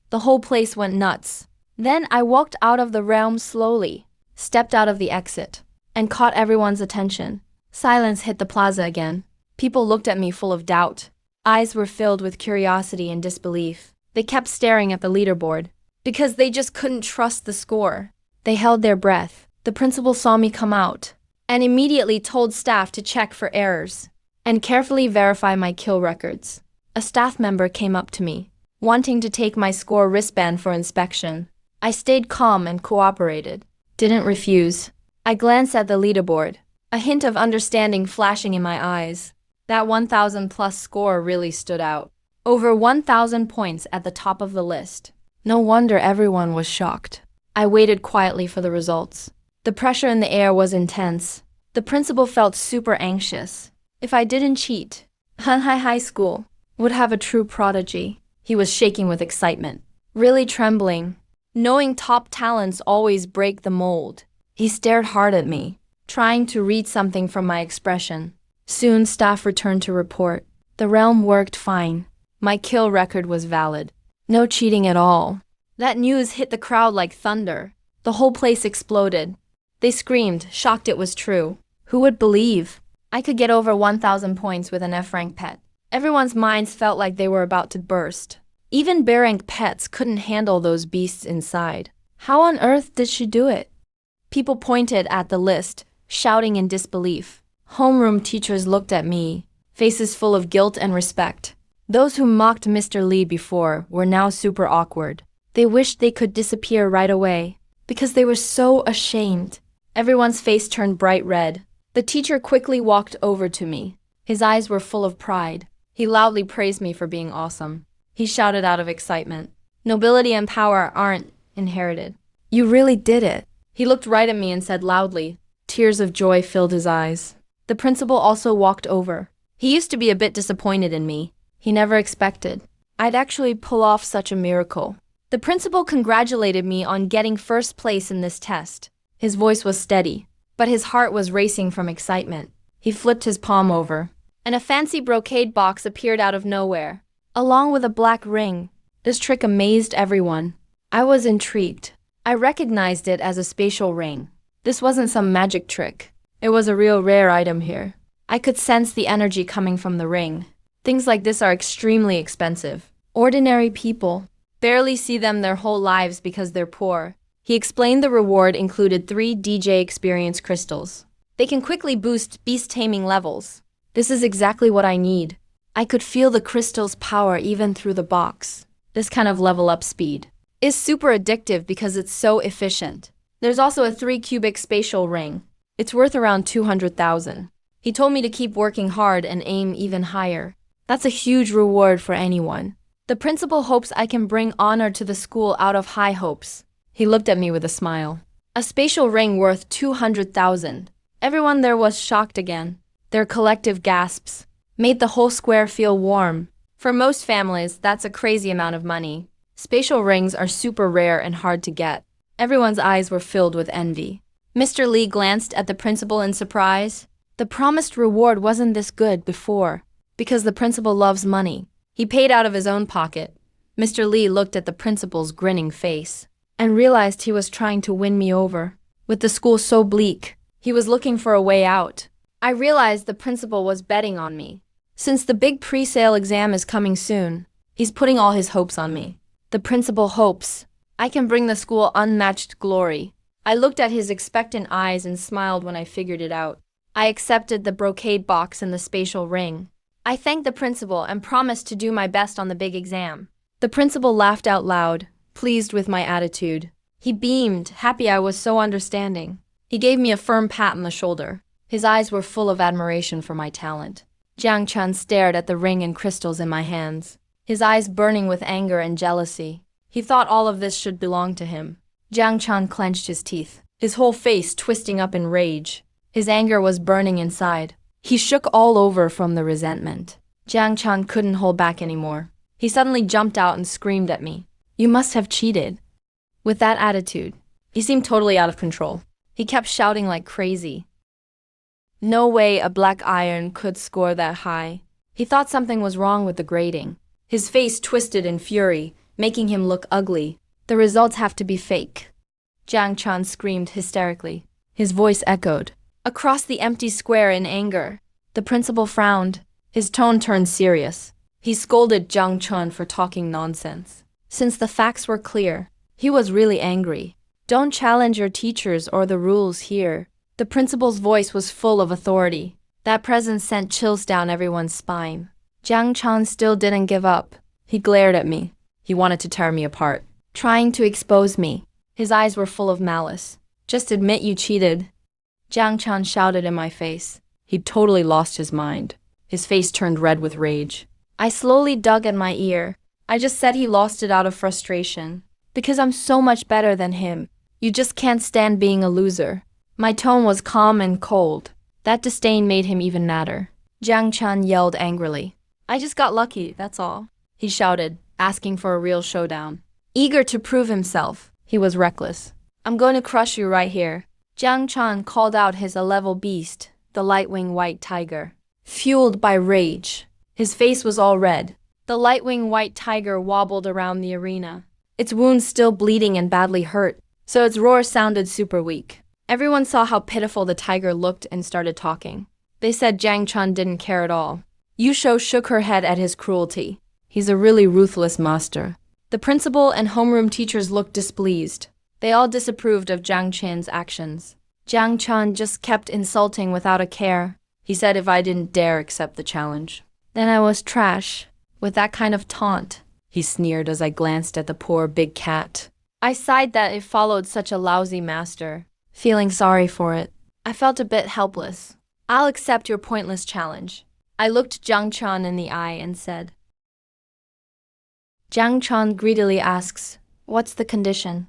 The whole place went nuts. Then I walked out of the realm slowly, stepped out of the exit, and caught everyone's attention. Silence hit the plaza again. People looked at me full of doubt. Eyes were filled with curiosity and disbelief. They kept staring at the leaderboard because they just couldn't trust the score. They held their breath. The principal saw me come out and immediately told staff to check for errors and carefully verify my kill records. A staff member came up to me, wanting to take my score wristband for inspection. I stayed calm and cooperated. Didn't refuse. I glanced at the leaderboard, a hint of understanding flashing in my eyes. That 1,000 plus score really stood out. Over 1,000 points at the top of the list. No wonder everyone was shocked. I waited quietly for the results. The pressure in the air was intense. The principal felt super anxious. If I didn't cheat, Hanhai High School would have a true prodigy. He was shaking with excitement, really trembling, knowing top talents always break the mold. He stared hard at me, trying to read something from my expression. Soon, staff returned to report. The realm worked fine. My kill record was valid. No cheating at all. That news hit the crowd like thunder. The whole place exploded. They screamed, shocked it was true. Who would believe? I could get over 1,000 points with an F-rank pet. Everyone's minds felt like they were about to burst. Even B-rank pets couldn't handle those beasts inside. How on earth did she do it? People pointed at the list, shouting in disbelief. Homeroom teachers looked at me, faces full of guilt and respect. Those who mocked Mr. Lee before were now super awkward. They wished they could disappear right away, because they were so ashamed. Everyone's face turned bright red. The teacher quickly walked over to me. His eyes were full of pride. He loudly praised me for being awesome. He shouted out of excitement. Nobility and power aren't inherited. You really did it. He looked right at me and said loudly. Tears of joy filled his eyes. The principal also walked over. He used to be a bit disappointed in me. He never expected I'd actually pull off such a miracle. The principal congratulated me on getting first place in this test. His voice was steady, but his heart was racing from excitement. He flipped his palm over, and a fancy brocade box appeared out of nowhere, along with a black ring. This trick amazed everyone. I was intrigued. I recognized it as a spatial ring. This wasn't some magic trick. It was a real rare item here. I could sense the energy coming from the ring. Things like this are extremely expensive. Ordinary people barely see them their whole lives because they're poor. He explained the reward included 3 DJ experience crystals. They can quickly boost beast taming levels. This is exactly what I need. I could feel the crystal's power even through the box. This kind of level up speed is super addictive because it's so efficient. There's also a 3-cubic spatial ring. It's worth around 200,000. He told me to keep working hard and aim even higher. That's a huge reward for anyone. The principal hopes I can bring honor to the school out of high hopes. He looked at me with a smile. A spatial ring worth 200,000. Everyone there was shocked again. Their collective gasps made the whole square feel warm. For most families, that's a crazy amount of money. Spatial rings are super rare and hard to get. Everyone's eyes were filled with envy. Mr. Lee glanced at the principal in surprise. The promised reward wasn't this good before, because the principal loves money. He paid out of his own pocket. Mr. Lee looked at the principal's grinning face and realized he was trying to win me over. With the school so bleak, he was looking for a way out. I realized the principal was betting on me. Since the big pre-sale exam is coming soon, he's putting all his hopes on me. The principal hopes I can bring the school unmatched glory. I looked at his expectant eyes and smiled when I figured it out. I accepted the brocade box and the spatial ring. I thanked the principal and promised to do my best on the big exam. The principal laughed out loud, pleased with my attitude. He beamed, happy I was so understanding. He gave me a firm pat on the shoulder. His eyes were full of admiration for my talent. Jiang Chun stared at the ring and crystals in my hands, his eyes burning with anger and jealousy. He thought all of this should belong to him. Jiang Chun clenched his teeth, his whole face twisting up in rage. His anger was burning inside. He shook all over from the resentment. Jiang Chun couldn't hold back anymore. He suddenly jumped out and screamed at me. You must have cheated. With that attitude, he seemed totally out of control. He kept shouting like crazy. No way a black iron could score that high. He thought something was wrong with the grading. His face twisted in fury, making him look ugly. The results have to be fake. Jiang Chun screamed hysterically. His voice echoed across the empty square in anger. The principal frowned. His tone turned serious. He scolded Jiang Chun for talking nonsense. Since the facts were clear, he was really angry. Don't challenge your teachers or the rules here. The principal's voice was full of authority. That presence sent chills down everyone's spine. Jiang Chun still didn't give up. He glared at me. He wanted to tear me apart, trying to expose me. His eyes were full of malice. Just admit you cheated. Jiang Chun shouted in my face. He'd totally lost his mind. His face turned red with rage. I slowly dug at my ear. I just said he lost it out of frustration. Because I'm so much better than him. You just can't stand being a loser. My tone was calm and cold. That disdain made him even madder. Jiang Chun yelled angrily. I just got lucky, that's all. He shouted, asking for a real showdown. Eager to prove himself, he was reckless. I'm going to crush you right here. Jiang Chun called out his 11th beast, the Lightwing White Tiger. Fueled by rage, his face was all red. The Lightwing White Tiger wobbled around the arena. Its wounds still bleeding and badly hurt, so its roar sounded super weak. Everyone saw how pitiful the tiger looked and started talking. They said Jiang Chun didn't care at all. Yusho shook her head at his cruelty. He's a really ruthless master. The principal and homeroom teachers looked displeased. They all disapproved of Jiang Chun's actions. Jiang Chun just kept insulting without a care. He said if I didn't dare accept the challenge, then I was trash. With that kind of taunt, he sneered as I glanced at the poor big cat. I sighed that it followed such a lousy master. Feeling sorry for it, I felt a bit helpless. I'll accept your pointless challenge. I looked Jiang Chun in the eye and said. Jiang Chun greedily asks, what's the condition?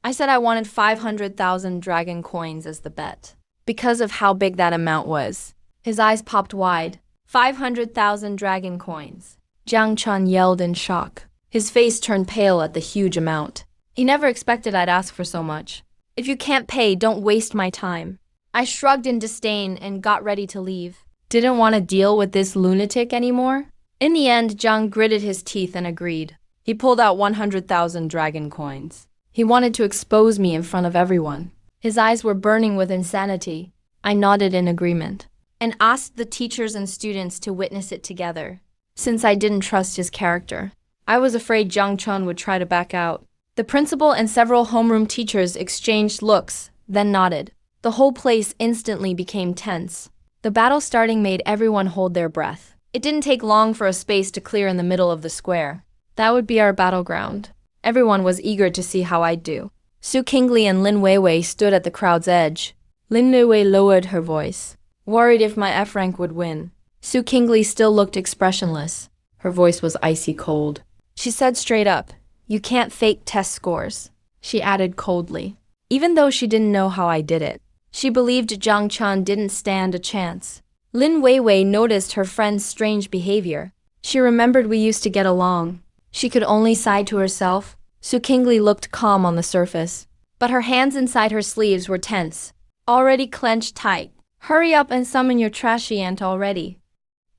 I said I wanted 500,000 dragon coins as the bet. Because of how big that amount was. His eyes popped wide. 500,000 dragon coins. Jiang Chun yelled in shock. His face turned pale at the huge amount. He never expected I'd ask for so much. If you can't pay, don't waste my time. I shrugged in disdain and got ready to leave. Didn't want to deal with this lunatic anymore. In the end, Jiang gritted his teeth and agreed. He pulled out 100,000 dragon coins. He wanted to expose me in front of everyone. His eyes were burning with insanity. I nodded in agreement and asked the teachers and students to witness it together. Since I didn't trust his character, I was afraid Jiang Chun would try to back out. The principal and several homeroom teachers exchanged looks, then nodded. The whole place instantly became tense. The battle starting made everyone hold their breath. It didn't take long for a space to clear in the middle of the square. That would be our battleground. Everyone was eager to see how I'd do. Su Qingli and Lin Weiwei stood at the crowd's edge. Lin Weiwei lowered her voice, worried if my F-rank would win. Su Qingli still looked expressionless. Her voice was icy cold. She said straight up, you can't fake test scores. She added coldly, even though she didn't know how I did it. She believed Jiang Chun didn't stand a chance. Lin Weiwei noticed her friend's strange behavior. She remembered we used to get along. She could only sigh to herself. Su Qingli looked calm on the surface, but her hands inside her sleeves were tense, already clenched tight. Hurry up and summon your trashy aunt already.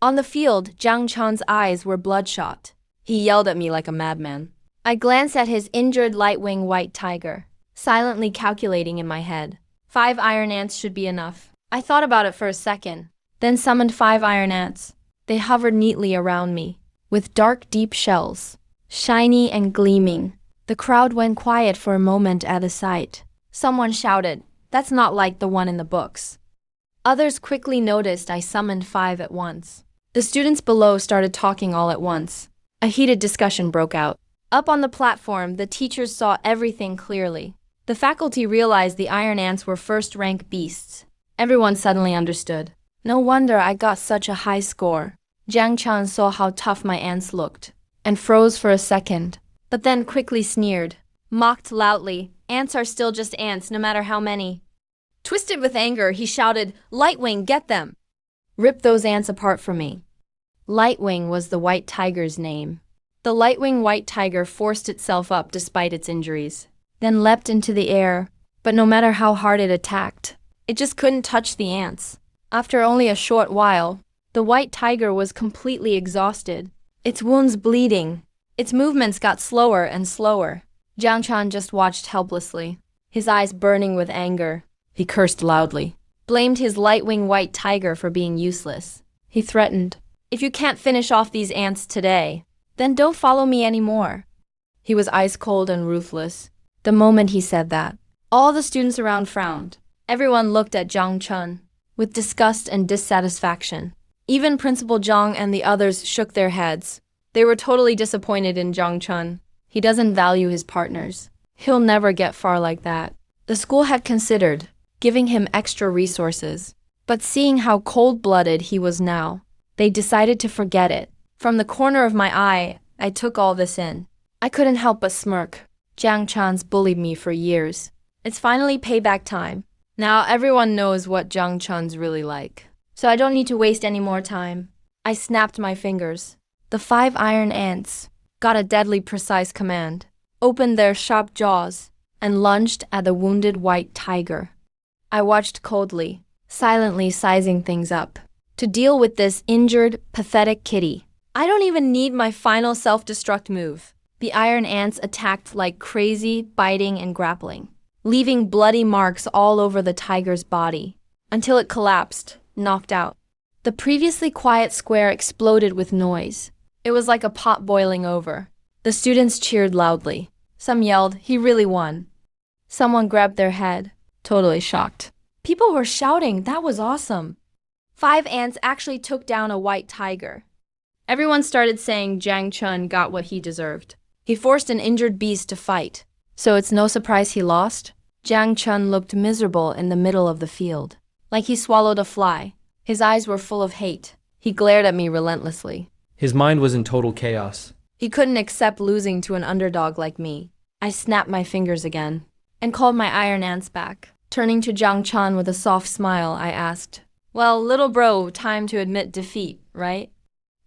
On the field, Jiang Chun's eyes were bloodshot. He yelled at me like a madman. I glanced at his injured Lightwing White Tiger, silently calculating in my head. 5 iron ants should be enough. I thought about it for a second, then summoned 5 iron ants. They hovered neatly around me, with dark, deep shells, shiny and gleaming. The crowd went quiet for a moment at the sight. Someone shouted, "That's not like the one in the books." Others quickly noticed I summoned 5 at once. The students below started talking all at once. A heated discussion broke out. Up on the platform, the teachers saw everything clearly. The faculty realized the iron ants were first-rank beasts. Everyone suddenly understood. No wonder I got such a high score. Jiang Chun saw how tough my ants looked, and froze for a second, but then quickly sneered, mocked loudly, "Ants are still just ants, no matter how many." Twisted with anger, he shouted, "Lightwing, get them! Rip those ants apart from me." Lightwing was the White Tiger's name. The Lightwing White Tiger forced itself up despite its injuries, then leapt into the air, but no matter how hard it attacked, it just couldn't touch the ants. After only a short while, the White Tiger was completely exhausted, its wounds bleeding. Its movements got slower and slower. Jiang Chun just watched helplessly, his eyes burning with anger. He cursed loudly, blamed his Lightwing White Tiger for being useless. He threatened, If you can't finish off these ants today, then don't follow me anymore. He was ice cold and ruthless. The moment he said that, all the students around frowned. Everyone looked at Zhang Chun with disgust and dissatisfaction. Even Principal Zhang and the others shook their heads. They were totally disappointed in Zhang Chun. He doesn't value his partners. He'll never get far like that. The school had considered giving him extra resources, but seeing how cold-blooded he was now, they decided to forget it. From the corner of my eye, I took all this in. I couldn't help but smirk. Zhang Chan's bullied me for years. It's finally payback time. Now everyone knows what Zhang Chun's really like. So I don't need to waste any more time. I snapped my fingers. The 5 iron ants got a deadly precise command, opened their sharp jaws, and lunged at the wounded white tiger. I watched coldly, silently sizing things up. To deal with this injured, pathetic kitty, I don't even need my final self-destruct move. The iron ants attacked like crazy, biting and grappling, leaving bloody marks all over the tiger's body, until it collapsed, knocked out. The previously quiet square exploded with noise. It was like a pot boiling over. The students cheered loudly. Some yelled, "He really won." Someone grabbed their head, totally shocked. People were shouting, "That was awesome." 5 ants actually took down a white tiger. Everyone started saying Zhang Chun got what he deserved. He forced an injured beast to fight, so it's no surprise he lost. Zhang Chun looked miserable in the middle of the field, like he swallowed a fly. His eyes were full of hate. He glared at me relentlessly. His mind was in total chaos. He couldn't accept losing to an underdog like me. I snapped my fingers again and called my iron ants back. Turning to Zhang Chun with a soft smile, I asked, "Well, little bro, time to admit defeat, right?"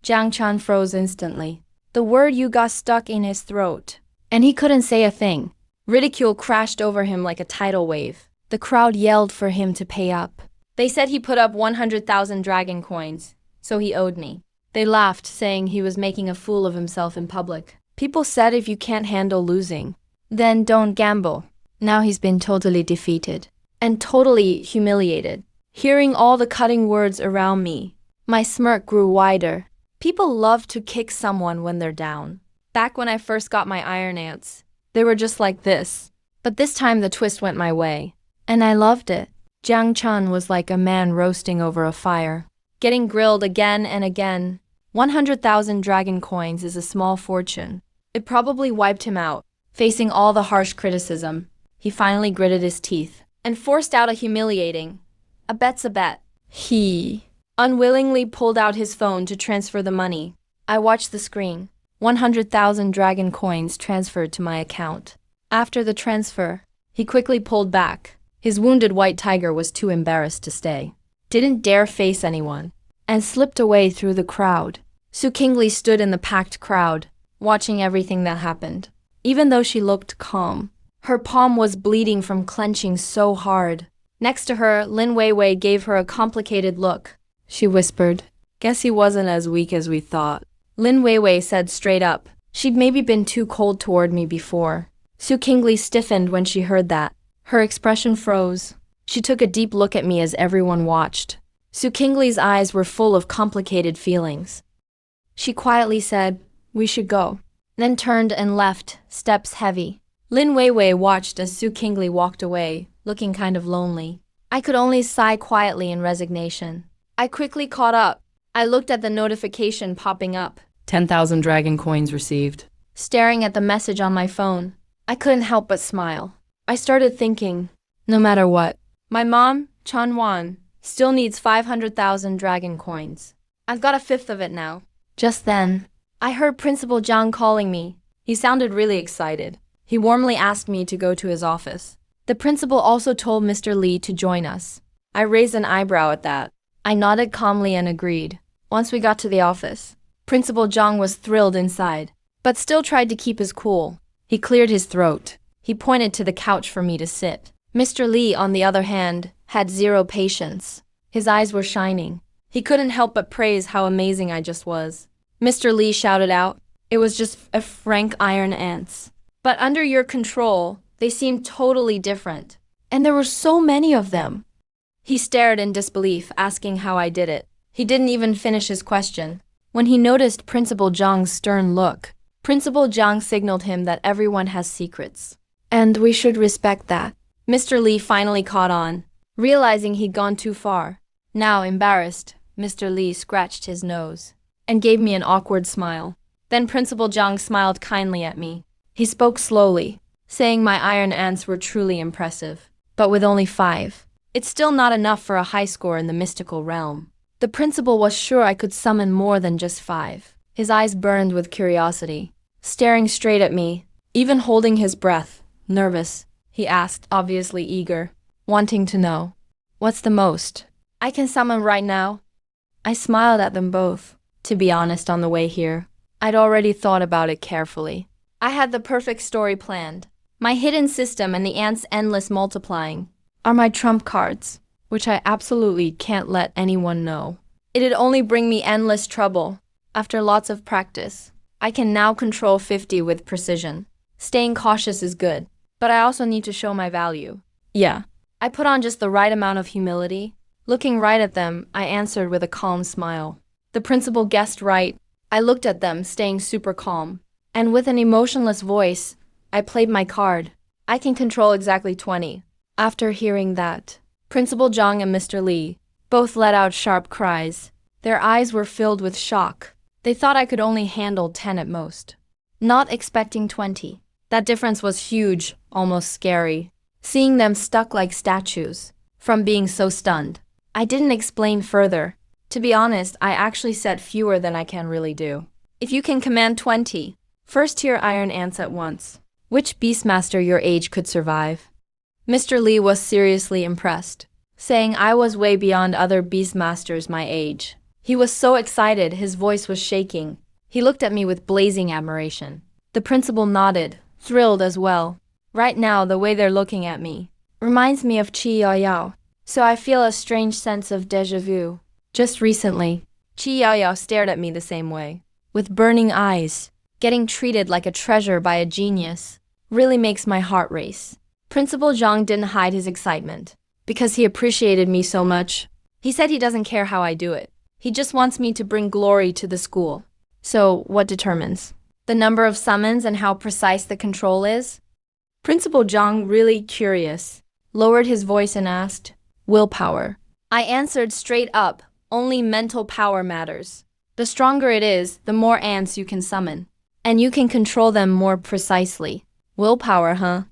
Zhang Chun froze instantly. The word "you" got stuck in his throat, and he couldn't say a thing. Ridicule crashed over him like a tidal wave. The crowd yelled for him to pay up. They said he put up 100,000 dragon coins, so he owed me. They laughed, saying he was making a fool of himself in public. People said if you can't handle losing, then don't gamble. Now he's been totally defeated and totally humiliated. Hearing all the cutting words around me, my smirk grew wider. People love to kick someone when they're down. Back when I first got my iron ants, they were just like this. But this time the twist went my way, and I loved it. Zhang Chun was like a man roasting over a fire, getting grilled again and again. 100,000 dragon coins is a small fortune. It probably wiped him out. Facing all the harsh criticism, he finally gritted his teeth and forced out a humiliating, "A bet's a bet." He unwillingly pulled out his phone to transfer the money. I watched the screen. 100,000 dragon coins transferred to my account. After the transfer, he quickly pulled back. His wounded white tiger was too embarrassed to stay, didn't dare face anyone, and slipped away through the crowd. Su Qingli stood in the packed crowd, watching everything that happened. Even though she looked calm, her palm was bleeding from clenching so hard. Next to her, Lin Weiwei gave her a complicated look. She whispered, "Guess he wasn't as weak as we thought." Lin Weiwei said straight up, she'd maybe been too cold toward me before. Su Qingli stiffened when she heard that. Her expression froze. She took a deep look at me as everyone watched. Su Qingli's eyes were full of complicated feelings. She quietly said, "We should go," then turned and left, steps heavy. Lin Weiwei watched as Su Qingli walked away, looking kind of lonely. I could only sigh quietly in resignation. I quickly caught up. I looked at the notification popping up. 10,000 dragon coins received. Staring at the message on my phone, I couldn't help but smile. I started thinking, no matter what, my mom, Chan Wan, still needs 500,000 dragon coins. I've got a fifth of it now. Just then, I heard Principal Zhang calling me. He sounded really excited. He warmly asked me to go to his office. The principal also told Mr. Li to join us. I raised an eyebrow at that. I nodded calmly and agreed. Once we got to the office, Principal Zhang was thrilled inside, but still tried to keep his cool. He cleared his throat. He pointed to the couch for me to sit. Mr. Li, on the other hand, had zero patience. His eyes were shining. He couldn't help but praise how amazing I just was. Mr. Li shouted out, "It was just a frank iron ants. But under your control, they seemed totally different. And there were so many of them." He stared in disbelief, asking how I did it. He didn't even finish his question. When he noticed Principal Zhang's stern look, Principal Zhang signaled him that everyone has secrets. And we should respect that. Mr. Li finally caught on, realizing he'd gone too far. Now, embarrassed, Mr. Li scratched his nose and gave me an awkward smile. Then Principal Zhang smiled kindly at me. He spoke slowly, saying my iron ants were truly impressive. But with only 5, it's still not enough for a high score in the mystical realm. The principal was sure I could summon more than just 5. His eyes burned with curiosity, staring straight at me, even holding his breath. Nervous, he asked, obviously eager, wanting to know. What's the most I can summon right now? I smiled at them both. To be honest, on the way here, I'd already thought about it carefully. I had the perfect story planned. My hidden system and the ants' endless multiplying are my trump cards, which I absolutely can't let anyone know. It'd only bring me endless trouble. After lots of practice, I can now control 50 with precision. Staying cautious is good, but I also need to show my value. Yeah. I put on just the right amount of humility. Looking right at them, I answered with a calm smile. The principal guessed right. I looked at them, staying super calm. And with an emotionless voice, I played my card. I can control exactly 20. After hearing that, Principal Zhang and Mr. Li both let out sharp cries. Their eyes were filled with shock. They thought I could only handle 10 at most, not expecting 20. That difference was huge, almost scary. Seeing them stuck like statues, from being so stunned. I didn't explain further. To be honest, I actually said fewer than I can really do. If you can command 20 first-tier iron ants at once, which beastmaster your age could survive? Mr. Li was seriously impressed, saying I was way beyond other beastmasters my age. He was so excited, his voice was shaking. He looked at me with blazing admiration. The principal nodded, thrilled as well. Right now, the way they're looking at me reminds me of Qi Yaoyao, so I feel a strange sense of déjà vu. Just recently, Qi Yaoyao stared at me the same way, with burning eyes. Getting treated like a treasure by a genius really makes my heart race. Principal Zhang didn't hide his excitement, because he appreciated me so much. He said he doesn't care how I do it. He just wants me to bring glory to the school. So, what determines? The number of summons and how precise the control is? Principal Zhang, really curious, lowered his voice and asked, willpower. I answered straight up, only mental power matters. The stronger it is, the more ants you can summon. And you can control them more precisely. Willpower, huh?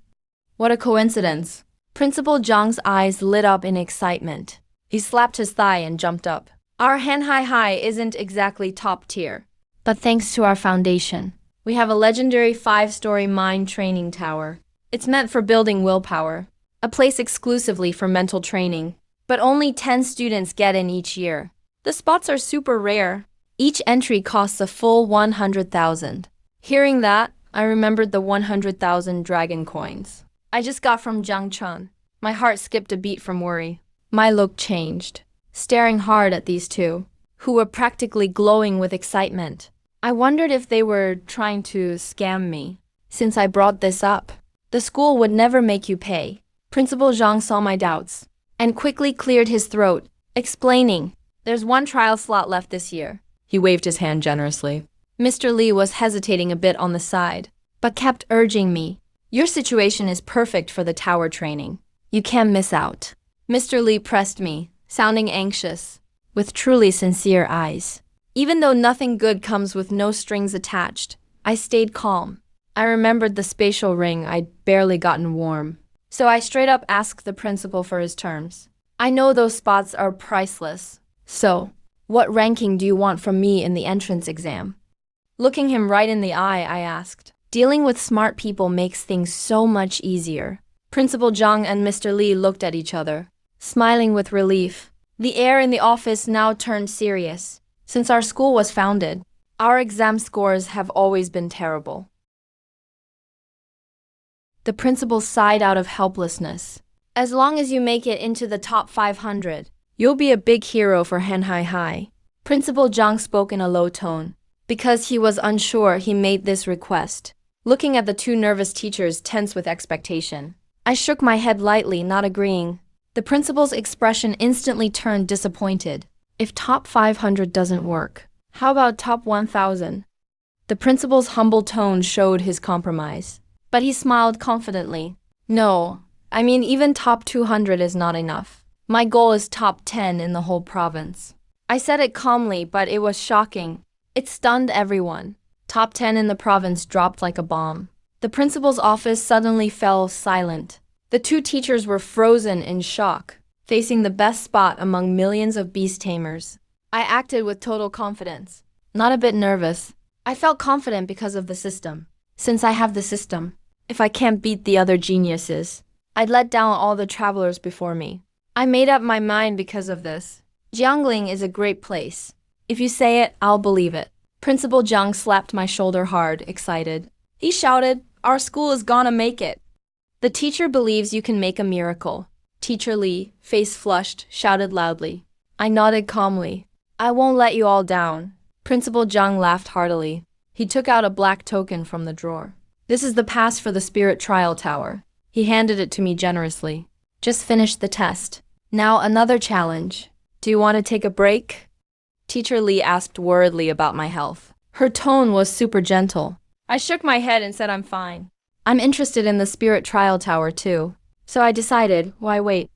What a coincidence. Principal Zhang's eyes lit up in excitement. He slapped his thigh and jumped up. Our Hanhai High isn't exactly top tier, but thanks to our foundation, we have a legendary 5-story mine training tower. It's meant for building willpower, a place exclusively for mental training, but only 10 students get in each year. The spots are super rare. Each entry costs a full 100,000. Hearing that, I remembered the 100,000 dragon coins I just got from Jiang Chun. My heart skipped a beat from worry. My look changed, staring hard at these two, who were practically glowing with excitement. I wondered if they were trying to scam me, since I brought this up. The school would never make you pay. Principal Zhang saw my doubts, and quickly cleared his throat, explaining, there's 1 trial slot left this year. He waved his hand generously. Mr. Li was hesitating a bit on the side, but kept urging me. Your situation is perfect for the tower training. You can't miss out. Mr. Li pressed me, sounding anxious, with truly sincere eyes. Even though nothing good comes with no strings attached, I stayed calm. I remembered the spatial ring I'd barely gotten warm. So I straight up asked the principal for his terms. I know those spots are priceless. So, what ranking do you want from me in the entrance exam? Looking him right in the eye, I asked. Dealing with smart people makes things so much easier. Principal Zhang and Mr. Li looked at each other, smiling with relief. The air in the office now turned serious. Since our school was founded, our exam scores have always been terrible. The principal sighed out of helplessness. As long as you make it into the top 500, you'll be a big hero for Hanhai High. Principal Zhang spoke in a low tone. Because he was unsure, he made this request. Looking at the 2 nervous teachers tense with expectation, I shook my head lightly, not agreeing. The principal's expression instantly turned disappointed. If top 500 doesn't work, How about top 1000? The principal's humble tone showed his compromise. But he smiled confidently. No, I mean even top 200 is not enough. My goal is top 10 in the whole province. I said it calmly, but it was shocking. It stunned everyone. Top 10 in the province dropped like a bomb. The principal's office suddenly fell silent. The two teachers were frozen in shock, facing the best spot among millions of beast tamers. I acted with total confidence, not a bit nervous. I felt confident because of the system. Since I have the system, if I can't beat the other geniuses, I'd let down all the travelers before me. I made up my mind because of this. Jiangling is a great place. If you say it, I'll believe it. Principal Zhang slapped my shoulder hard, excited. He shouted, "Our school is gonna make it." The teacher believes you can make a miracle. Teacher Li, face flushed, shouted loudly. I nodded calmly. I won't let you all down. Principal Zhang laughed heartily. He took out a black token from the drawer. This is the pass for the Spirit Trial Tower. He handed it to me generously. Just finished the test. Now another challenge. Do you want to take a break? Teacher Li asked worriedly about my health. Her tone was super gentle. I shook my head and said I'm fine. I'm interested in the Spirit Trial Tower too. So I decided, why wait?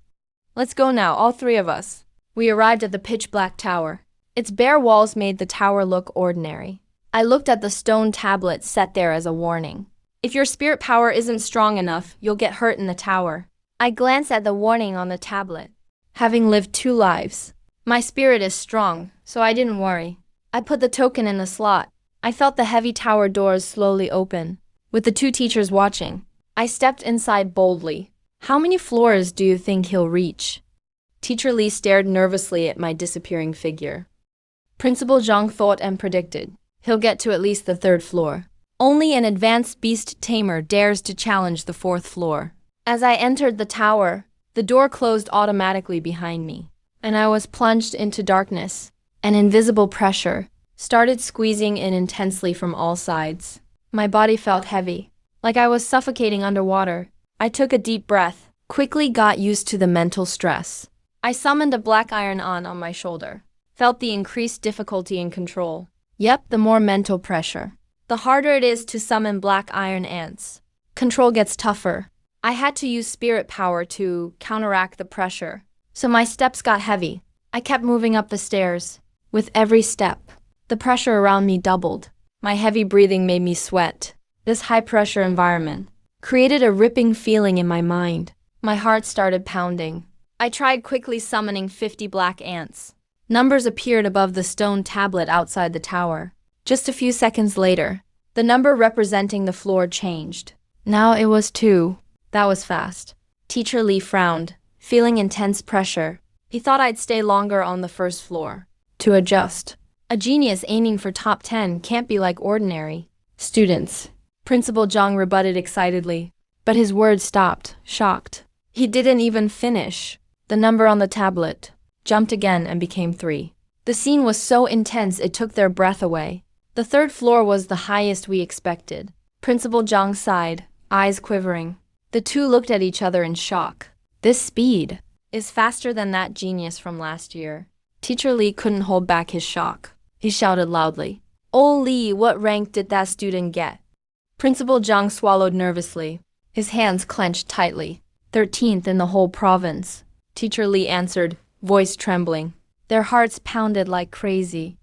Let's go now, all three of us. We arrived at the pitch-black tower. Its bare walls made the tower look ordinary. I looked at the stone tablet set there as a warning. If your spirit power isn't strong enough, you'll get hurt in the tower. I glanced at the warning on the tablet. Having lived 2 lives, my spirit is strong, so I didn't worry. I put the token in the slot. I felt the heavy tower doors slowly open, with the 2 teachers watching. I stepped inside boldly. How many floors do you think he'll reach? Teacher Li stared nervously at my disappearing figure. Principal Zhang thought and predicted. He'll get to at least the 3rd floor. Only an advanced beast tamer dares to challenge the 4th floor. As I entered the tower, the door closed automatically behind me, and I was plunged into darkness. An invisible pressure started squeezing in intensely from all sides. My body felt heavy, like I was suffocating underwater. I took a deep breath, quickly got used to the mental stress. I summoned a black iron on my shoulder, felt the increased difficulty in control. Yep, the more mental pressure, the harder it is to summon black iron ants. Control gets tougher. I had to use spirit power to counteract the pressure, so my steps got heavy. I kept moving up the stairs. With every step, the pressure around me doubled. My heavy breathing made me sweat. This high-pressure environment created a ripping feeling in my mind. My heart started pounding. I tried quickly summoning 50 black ants. Numbers appeared above the stone tablet outside the tower. Just a few seconds later, the number representing the floor changed. Now it was 2. That was fast. Teacher Li frowned, feeling intense pressure. He thought I'd stay longer on the 1st floor. To adjust. A genius aiming for top 10 can't be like ordinary students. Principal Zhang rebutted excitedly, but his words stopped, shocked. He didn't even finish. The number on the tablet jumped again and became 3. The scene was so intense it took their breath away. The 3rd floor was the highest we expected. Principal Zhang sighed, eyes quivering. The 2 looked at each other in shock. This speed is faster than that genius from last year. Teacher Li couldn't hold back his shock. He shouted loudly, "Oh Li, what rank did that student get?" Principal Zhang swallowed nervously. His hands clenched tightly. 13th in the whole province. Teacher Li answered, voice trembling. Their hearts pounded like crazy.